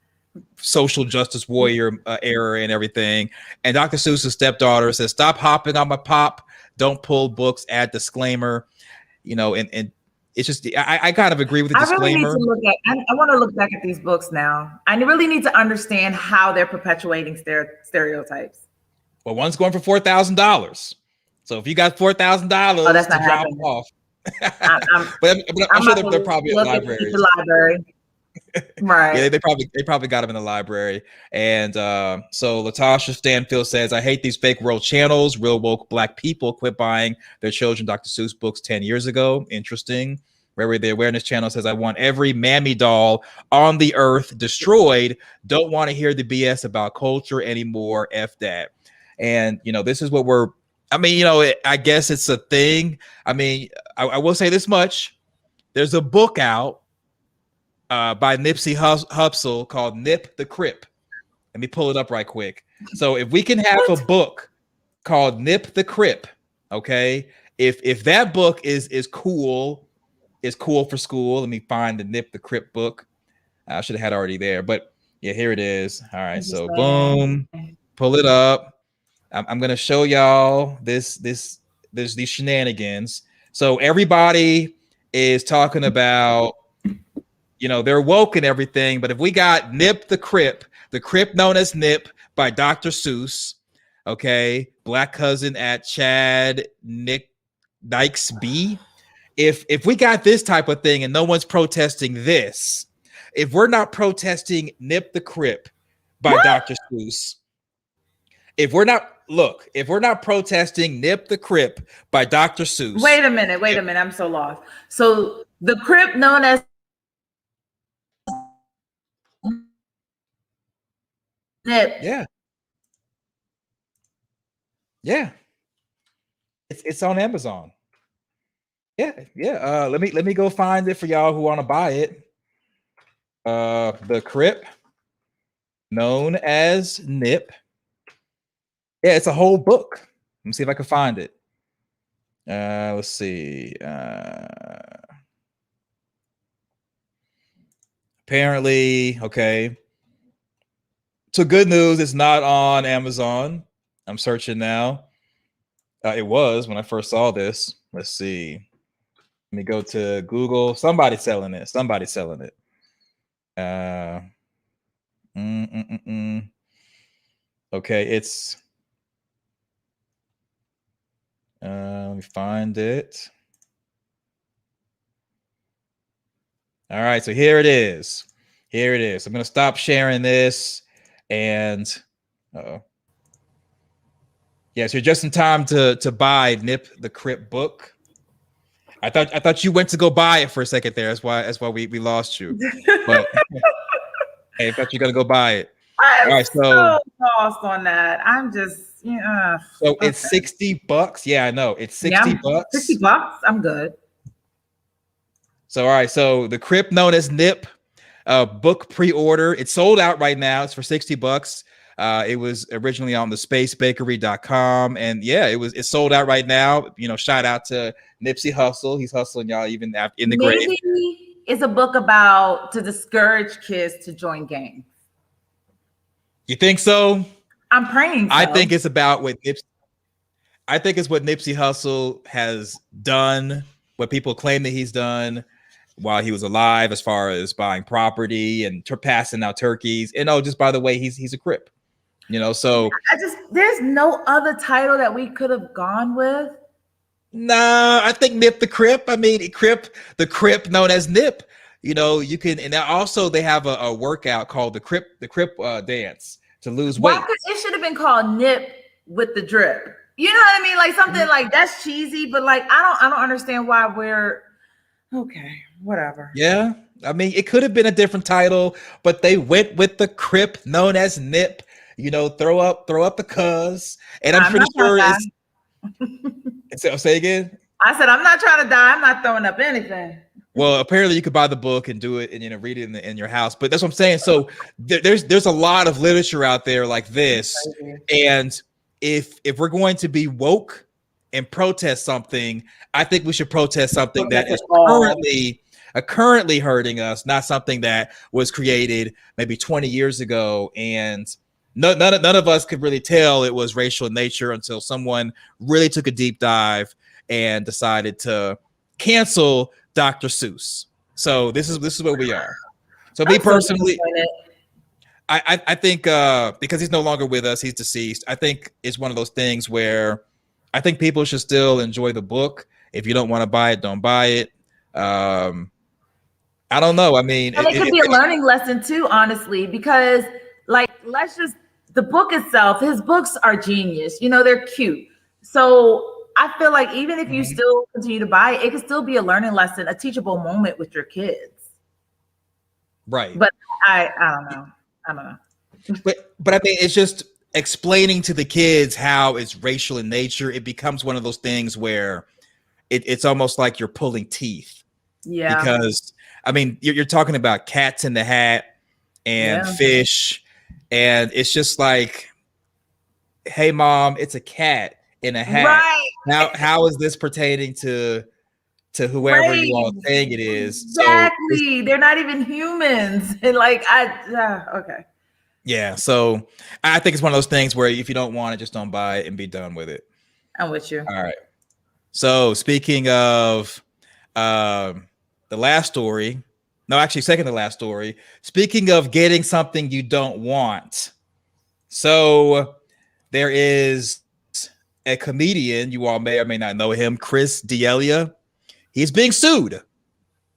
social justice warrior era and everything. And Dr. Seuss's stepdaughter says, "Stop hopping on my pop. Don't pull books. Add disclaimer." You know, and it's just I kind of agree with the disclaimer. I really need to look at. I want to look back at these books now. I really need to understand how they're perpetuating stereotypes. Well, one's going for $4,000. So if you got $4,000, that's not drop happening. off. but I'm sure they're probably at libraries. The library. Right. Yeah, they probably got them in the library. And so Latasha Stanfield says, "I hate these fake world channels. Real woke Black people quit buying their children Dr. Seuss books 10 years ago." Interesting. Rary the Awareness channel says, "I want every mammy doll on the earth destroyed. Don't want to hear the BS about culture anymore. F that." And you know, this is what we're. I mean, you know, I guess it's a thing. I mean, I will say this much: there's a book out by Nipsey Hussle called Nip the Crip. Let me pull it up right quick. So if we can have a book called Nip the Crip, okay, if that book is cool for school. Let me find the Nip the Crip book. I should have had already there, but yeah, here it is. All right, so boom, pull it up. I'm gonna show y'all there's these shenanigans. So everybody is talking about, you know, they're woke and everything, but if we got Nip the Crip known as Nip by Dr. Seuss, okay, Black cousin at Chad Nick Dykes B. If we got this type of thing and no one's protesting this, if we're not protesting Nip the Crip by Dr. Seuss, if we're not protesting Nip the Crip by Dr. Seuss. Wait a minute. I'm so lost. So the Crip known as Nip. Yeah. It's on Amazon. Yeah. Let me go find it for y'all who want to buy it. The Crip known as Nip. Yeah, it's a whole book. Let me see if I can find it. Let's see. Apparently, okay. So good news, it's not on Amazon. I'm searching now. It was when I first saw this. Let's see. Let me go to Google. Somebody's selling it. Okay, it's let me find it. All right, so here it is. I'm gonna stop sharing this, and yes, you're just in time to buy Nip the Crip book. I thought you went to go buy it for a second there. That's why we lost you. But hey, I thought you're gonna go buy it. I'm all right, so lost on that. I'm just So okay. It's $60. Yeah, I know. It's $60. $60. I'm good. So all right, so the Crip known as Nip book pre-order. It's sold out right now. It's for $60. It was originally on the spacebakery.com, and yeah, it's sold out right now. You know, shout out to Nipsey Hussle. He's hustling y'all even in the grave. Maybe it's a book about to discourage kids to join gangs. You think so? I'm praying so. I think it's about what I think it's what Nipsey Hussle has done, what people claim that he's done while he was alive, as far as buying property and passing out turkeys. And oh, just by the way, he's a Crip. You know, so there's no other title that we could have gone with. Nah, I think Nip the Crip. I mean, the Crip known as Nip. You know, you can, and also they have a workout called the Crip dance to lose weight. It should have been called Nip with the Drip. You know what I mean? Like something like that's cheesy, but like I don't understand why we're okay. Whatever. Yeah, I mean, it could have been a different title, but they went with the Crip known as Nip. You know, throw up the cuz, and I'm pretty sure it's. Say again. I said I'm not trying to die. I'm not throwing up anything. Well, apparently you could buy the book and do it, and read it in your house. But that's what I'm saying. So there's a lot of literature out there like this, and if we're going to be woke and protest something, I think we should protest something that is currently hurting us, not something that was created maybe 20 years ago. And none of us could really tell it was racial in nature until someone really took a deep dive and decided to cancel Dr. Seuss. So this is where we are. So me personally, I think because he's no longer with us, he's deceased. I think it's one of those things where I think people should still enjoy the book. If you don't want to buy it, don't buy it. I don't know. I mean, and it could be a learning lesson too, honestly, because like the book itself, his books are genius. You know, they're cute. So I feel like even if you still continue to buy it, it could still be a learning lesson, a teachable moment with your kids. Right. But I don't know. But I mean, it's just explaining to the kids how it's racial in nature. It becomes one of those things where it's almost like you're pulling teeth. Yeah. Because I mean, you're talking about cats in the hat and fish, and it's just like, hey, mom, it's a cat in a hat. Right. How is this pertaining to whoever you all saying it is? Exactly. So they're not even humans. And like okay. Yeah. So I think it's one of those things where if you don't want it, just don't buy it and be done with it. I'm with you. All right. So speaking of the last story, no, actually second to last story. Speaking of getting something you don't want. So there is a comedian, you all may or may not know him, Chris D'Elia. He's being sued.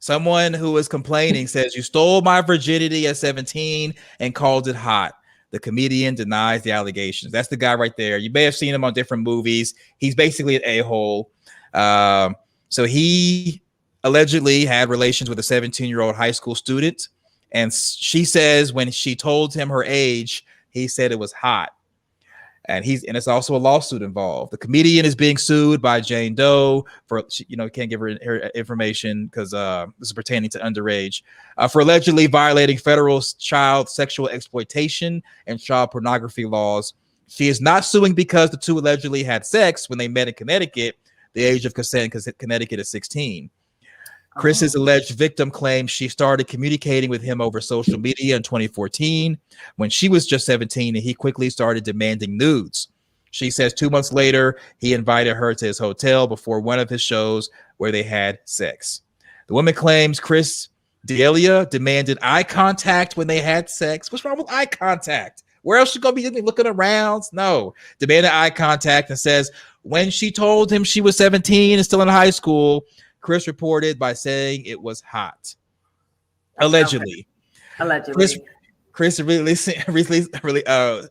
Someone who is complaining says, you stole my virginity at 17 and called it hot. The comedian denies the allegations. That's the guy right there. You may have seen him on different movies. He's basically an a-hole. So he allegedly had relations with a 17-year-old high school student. And she says when she told him her age, he said it was hot. And it's also a lawsuit involved. The comedian is being sued by Jane Doe for, can't give her information because this is pertaining to underage, for allegedly violating federal child sexual exploitation and child pornography laws. She is not suing because the two allegedly had sex when they met in Connecticut. The age of consent because Connecticut is 16. Chris's alleged victim claims she started communicating with him over social media in 2014 when she was just 17, and he quickly started demanding nudes. She says 2 months later, he invited her to his hotel before one of his shows where they had sex. The woman claims Chris D'Elia demanded eye contact when they had sex. What's wrong with eye contact? Where else she gonna be looking around? No, demanded eye contact and says when she told him she was 17 and still in high school, Chris reported by saying it was hot. Allegedly. Chris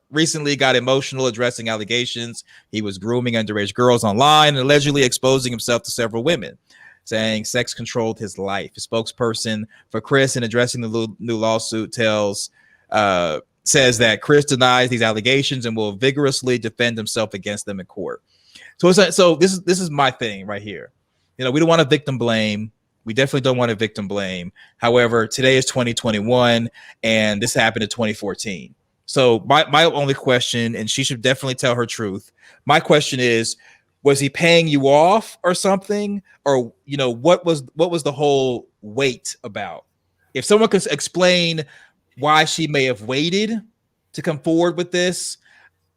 recently got emotional addressing allegations. He was grooming underage girls online and allegedly exposing himself to several women, saying sex controlled his life. A spokesperson for Chris in addressing the new lawsuit says that Chris denies these allegations and will vigorously defend himself against them in court. So this is my thing right here. We don't want to victim blame. We definitely don't want to victim blame. However, today is 2021, and this happened in 2014. So my only question, and she should definitely tell her truth. My question is, was he paying you off or something? Or, what was the whole wait about? If someone could explain why she may have waited to come forward with this,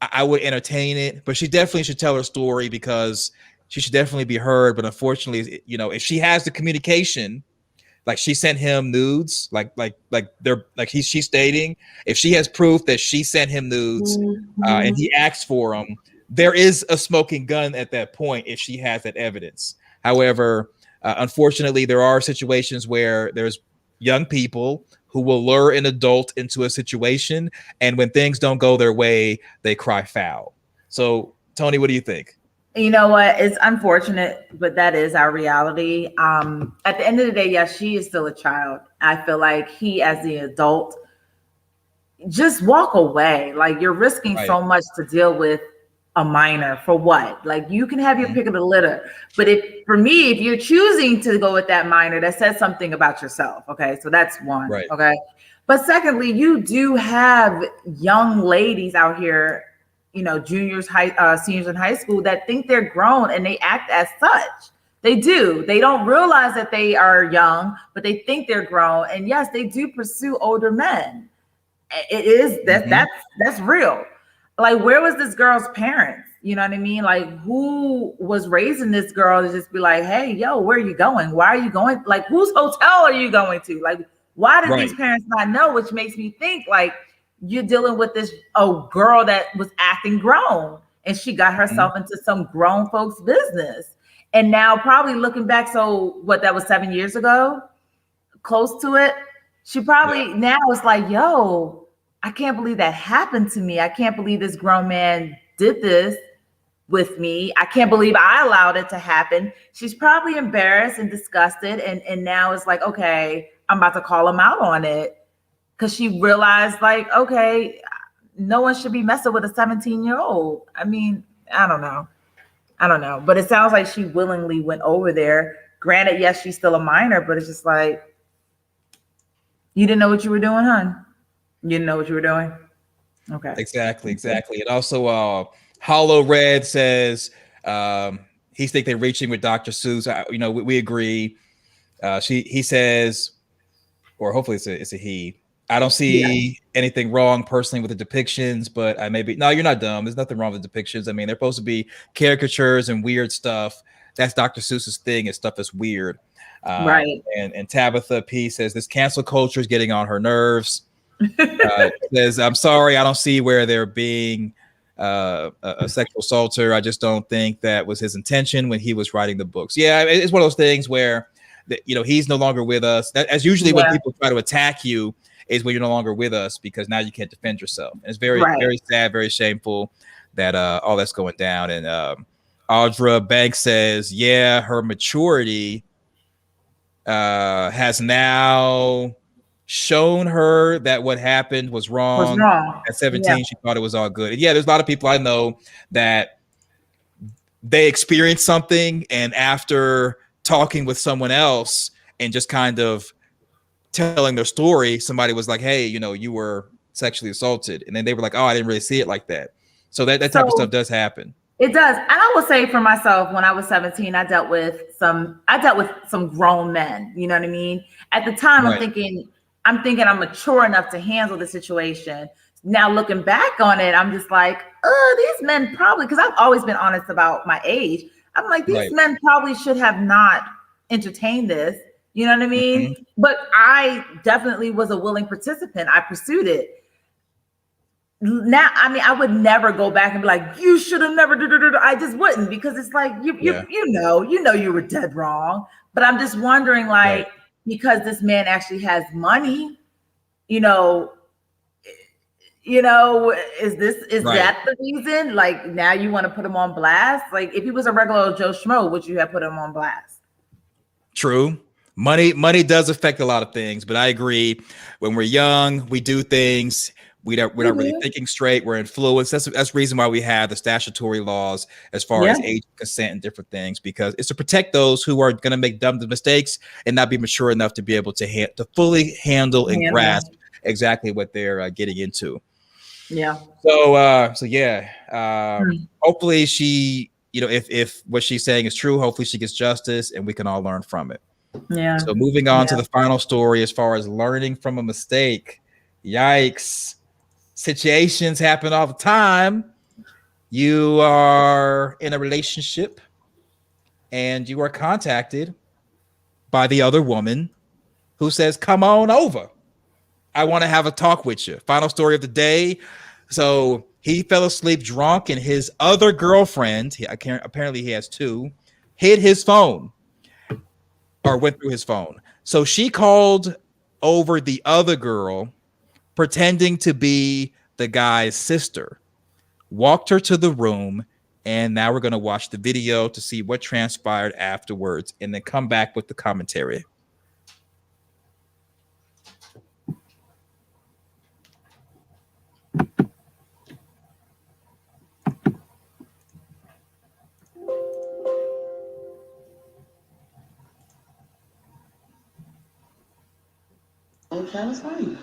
I would entertain it. But she definitely should tell her story, because she should definitely be heard. But unfortunately, if she has the communication, like she sent him nudes, she's stating, if she has proof that she sent him nudes and he asked for them, there is a smoking gun at that point if she has that evidence. However, unfortunately, there are situations where there's young people who will lure an adult into a situation, and when things don't go their way, they cry foul. So, Tony, what do you think? You know what? It's unfortunate, but that is our reality. At the end of the day, yes, she is still a child. I feel like he, as the adult, just walk away. Like, you're risking so much to deal with a minor for what? Like, you can have your pick of the litter, but if you're choosing to go with that minor, that says something about yourself. Okay, so that's one. Right. Okay, but secondly, you do have young ladies out here, juniors, seniors in high school, that think they're grown and they act as such. They do. They don't realize that they are young, but they think they're grown. And yes, they do pursue older men. It is that's real. Like, where was this girl's parents? You know what I mean? Like, who was raising this girl to just be like, hey, yo, where are you going? Why are you going? Like, whose hotel are you going to? Like, why did these parents not know? Which makes me think, like, you're dealing with this girl that was acting grown, and she got herself into some grown folks' business. And now, probably looking back, so what, that was 7 years ago, close to it. She probably now is like, yo, I can't believe that happened to me. I can't believe this grown man did this with me. I can't believe I allowed it to happen. She's probably embarrassed and disgusted. And now it's like, okay, I'm about to call him out on it. Because she realized, like, okay, no one should be messing with a 17-year-old. I mean, I don't know. But it sounds like she willingly went over there. Granted, yes, she's still a minor, but it's just like, you didn't know what you were doing, hon? You didn't know what you were doing? Okay. Exactly. And also, Hollow Red says he thinks they're reaching with Dr. Seuss. We agree. He says, or hopefully it's a he. I don't see anything wrong personally with the depictions, but no, you're not dumb. There's nothing wrong with the depictions. I mean, they're supposed to be caricatures and weird stuff. That's Dr. Seuss's thing, is stuff that's weird. Right. And Tabitha P says this cancel culture is getting on her nerves. Says, I'm sorry, I don't see where they're being a sexual assaulter. I just don't think that was his intention when he was writing the books. Yeah, it's one of those things where he's no longer with us. As usually when people try to attack you is when you're no longer with us, because now you can't defend yourself. And it's very, very sad, very shameful that all that's going down. And Audra Banks says, yeah, her maturity has now shown her that what happened was wrong. At 17, she thought it was all good. And there's a lot of people I know that they experienced something, and after talking with someone else and just kind of telling their story, somebody was like, hey, you were sexually assaulted. And then they were like, oh, I didn't really see it like that. So that type of stuff does happen. It does. And I will say for myself, when I was 17, I dealt with some grown men. You know what I mean? At the time, I'm thinking I'm mature enough to handle the situation. Now looking back on it, I'm just like, these men probably, because I've always been honest about my age. I'm like, these men probably should have not entertained this. You know what I mean? But I definitely was a willing participant. I pursued it. Now, I mean, I would never go back and be like, you should have never. I just wouldn't, because it's like, you know you were dead wrong. But I'm just wondering, like, because this man actually has money, is that the reason? Like, now you want to put him on blast? Like, if he was a regular Joe Schmo, would you have put him on blast? True. Money does affect a lot of things, but I agree. When we're young, we do things. we're not really thinking straight. We're influenced. That's the reason why we have the statutory laws as far as age consent and different things, because it's to protect those who are going to make dumb mistakes and not be mature enough to be able to fully handle and grasp exactly what they're getting into. Yeah. So yeah. Hopefully she, if what she's saying is true, hopefully she gets justice and we can all learn from it. Yeah. So moving on to the final story, as far as learning from a mistake. Yikes. Situations happen all the time. You are in a relationship and you are contacted by the other woman who says, come on over. I want to have a talk with you. Final story of the day. So he fell asleep drunk and his other girlfriend, apparently he has two, hid his phone or went through his phone. So she called over the other girl, pretending to be the guy's sister, walked her to the room, and now we're going to watch the video to see what transpired afterwards and then come back with the commentary. California.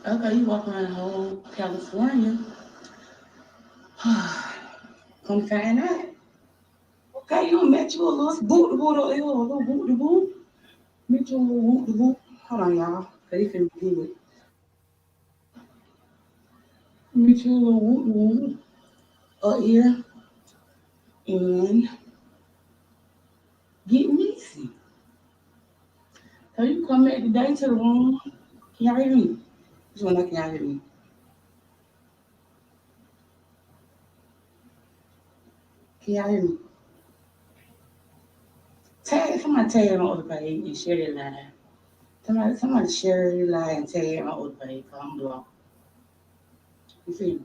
Okay, you walk around the whole California. Come find out. Okay, you met you a little boot up there, a little boot. Met you a little boot. Hold on, y'all. They finna do it. Met you a little boot up here and get messy. So you come back today to the room. Can y'all hear me? Just wanna know, can y'all hear me? Can y'all hear me? Somebody tag it on the other page and share that line. Somebody share your line and tag it on the other page, because I'm blocked. You see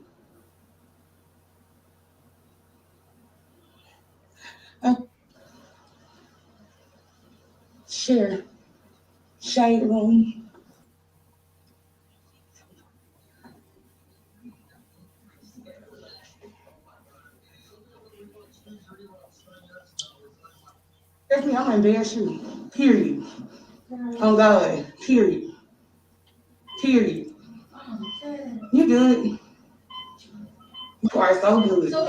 me? Share Shade Room. That's me, I'm gonna embarrass you. Period. On God. Period. You good. You are so good. So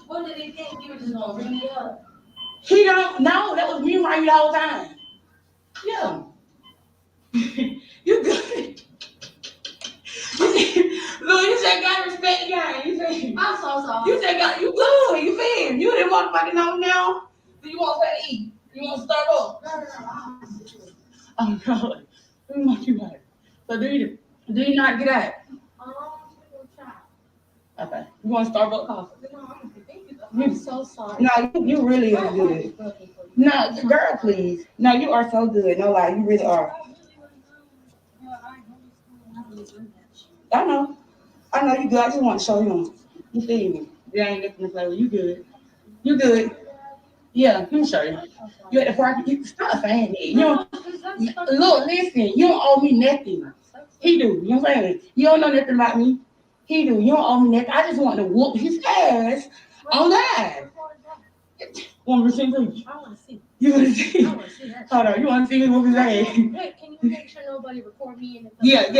what did he think? You were just gonna bring me up? He don't know. That was me right the whole time. Yeah. You good. Look, you said gotta respect the guy. You said I'm so sorry. you said God, you good. You feel? You didn't motherfucking know now. Do you want something to eat? You want to Starbucks? No. Oh God. Let me knock you out. So do you know how to get out? Okay. You want Starbucks coffee? No, I'm so sorry. No, you really is good. No, girl, please. No, you are so good. No lie, you really are. I know you good. I just want to show you. You feel me? You ain't looking to play with. You good. You good. Yeah, let me show you. You at the park. You stop saying that. You don't, look, listen. You don't owe me nothing. He do. You know what I'm saying? You don't know nothing about me. He do. You don't owe me nothing. I just want to whoop his ass on live. Want me to see, please? I want to see. You want to see? I want to see that. Hold on. You want to see me whoop his ass? Hey, can you make sure nobody record me in the Yeah.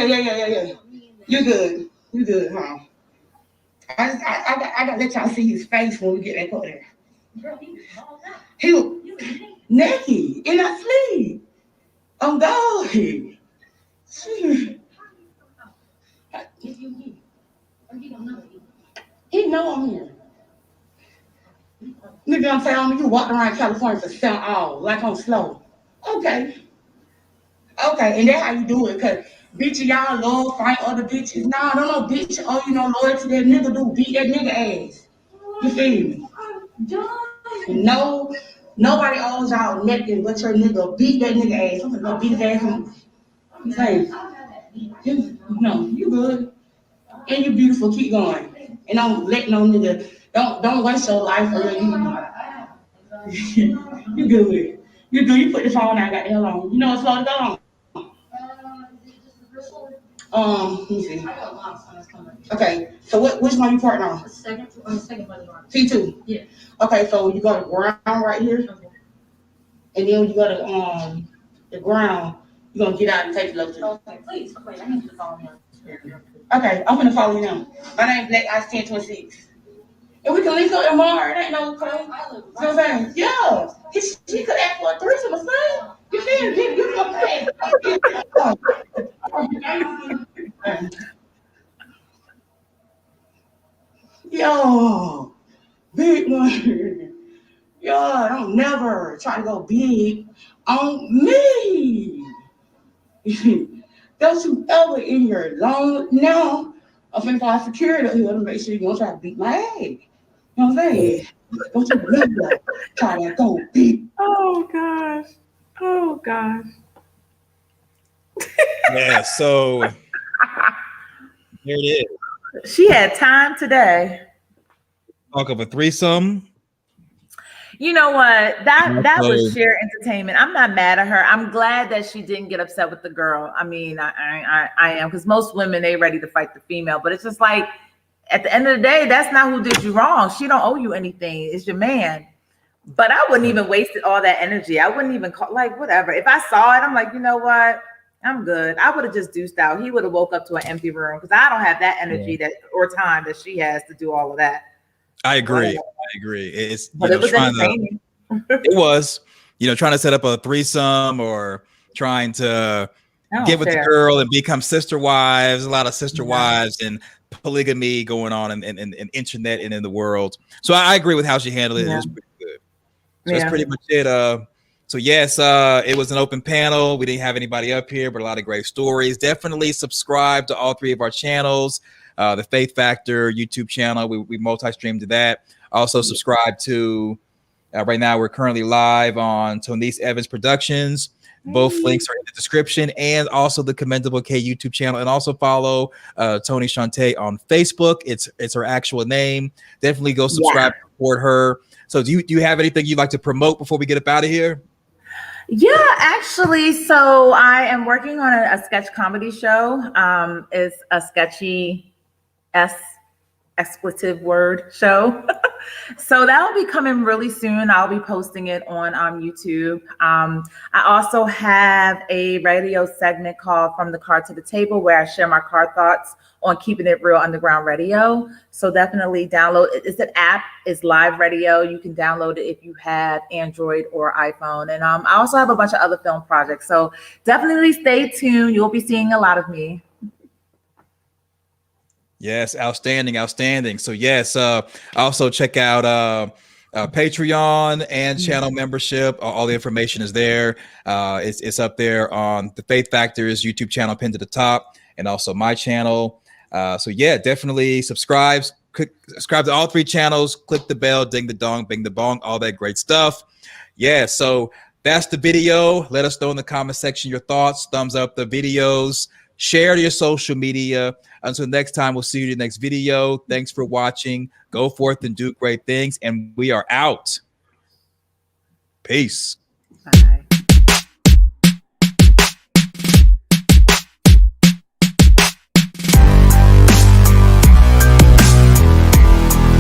You good. You good, huh? I gotta let y'all see his face when we get back up there. Girl, he was all out. He was naked in that sleep. I'm God. If you here, or you don't know it. He know I'm here. Nigga, I'm telling me you walked around California for 7 hours like I'm slow. Okay, and that's how you do it, cause bitch, y'all love fight other bitches. Nah, don't no bitch owe you no loyalty. That nigga do beat that nigga ass. You feel me? No, nobody owes y'all nothing but your nigga beat that nigga ass. I'm gonna go beat his ass home. You saying? No, you good. And you beautiful, keep going. And don't let no nigga, don't waste your life for your you good. You good, you put the phone out, got the hell on. You know it's slow to go on. Let me see. Okay, so which one you partner on? Second one. T2. Yeah. Okay, so you got a ground right here, and then when you go to the ground, you're gonna get out and take the left. Okay, please. Wait, I need you to follow me. Okay, I'm gonna follow you now. My name's Black Ice 1026. And we can link up tomorrow. It ain't no problem. You know what I'm saying? Yeah. She could ask for a threesome or something. You feel me? You know what I'm saying? Yo, big money. Yo, don't never try to go big on me. Don't you ever in your long now. I'm finna call security here to make sure you don't try to beat my ass. You know what I'm saying? Don't you never try to go big. Oh gosh. Oh gosh. Yeah, so here it is. She had time today. Talk of a threesome. You know what? That was sheer entertainment. I'm not mad at her. I'm glad that she didn't get upset with the girl. I mean, I am, because most women, they ready to fight the female, but it's just like at the end of the day, that's not who did you wrong. She don't owe you anything. It's your man. But I wouldn't even waste all that energy. I wouldn't even call, like, whatever. If I saw it, I'm like, you know what? I'm good. I would have just deuced out. He would have woke up to an empty room, because I don't have that energy or time that she has to do all of that. I agree. It's but it was entertaining. It was, trying to set up a threesome or trying to get with the girl and become sister wives. A lot of sister wives and polygamy going on in internet and in the world. So I agree with how she handled it. It was pretty good. So that's pretty much it. So yes, it was an open panel. We didn't have anybody up here, but a lot of great stories. Definitely subscribe to all three of our channels. The Faith Factor YouTube channel, we multi-stream to that. Also subscribe to, right now we're currently live on Tonice Evans Productions. Both links are in the description, and also the Commendable K YouTube channel. And also follow tonichauntay on Facebook. It's her actual name. Definitely go subscribe, support her. So do you have anything you'd like to promote before we get up out of here? Yeah, actually, so I am working on a sketch comedy show. It's a sketchy expletive word show. So that'll be coming really soon. I'll be posting it on YouTube. I also have a radio segment called From the Car to the Table, where I share my car thoughts on keeping it real underground radio. So definitely download it. It's an app. It's live radio. You can download it if you have Android or iPhone. And I also have a bunch of other film projects. So definitely stay tuned. You'll be seeing a lot of me. Yes, outstanding. So yes, also check out Patreon and channel membership. All the information is there. It's up there on the Faith Factors YouTube channel, pinned to the top, and also my channel. So yeah, definitely subscribe to all three channels. Click the bell, ding the dong, bing the bong, all that great stuff. Yeah, so that's the video. Let us know in the comment section your thoughts. Thumbs up the videos. Share to your social media. Until next time, we'll see you in the next video. Thanks for watching. Go forth and do great things. And we are out. Peace.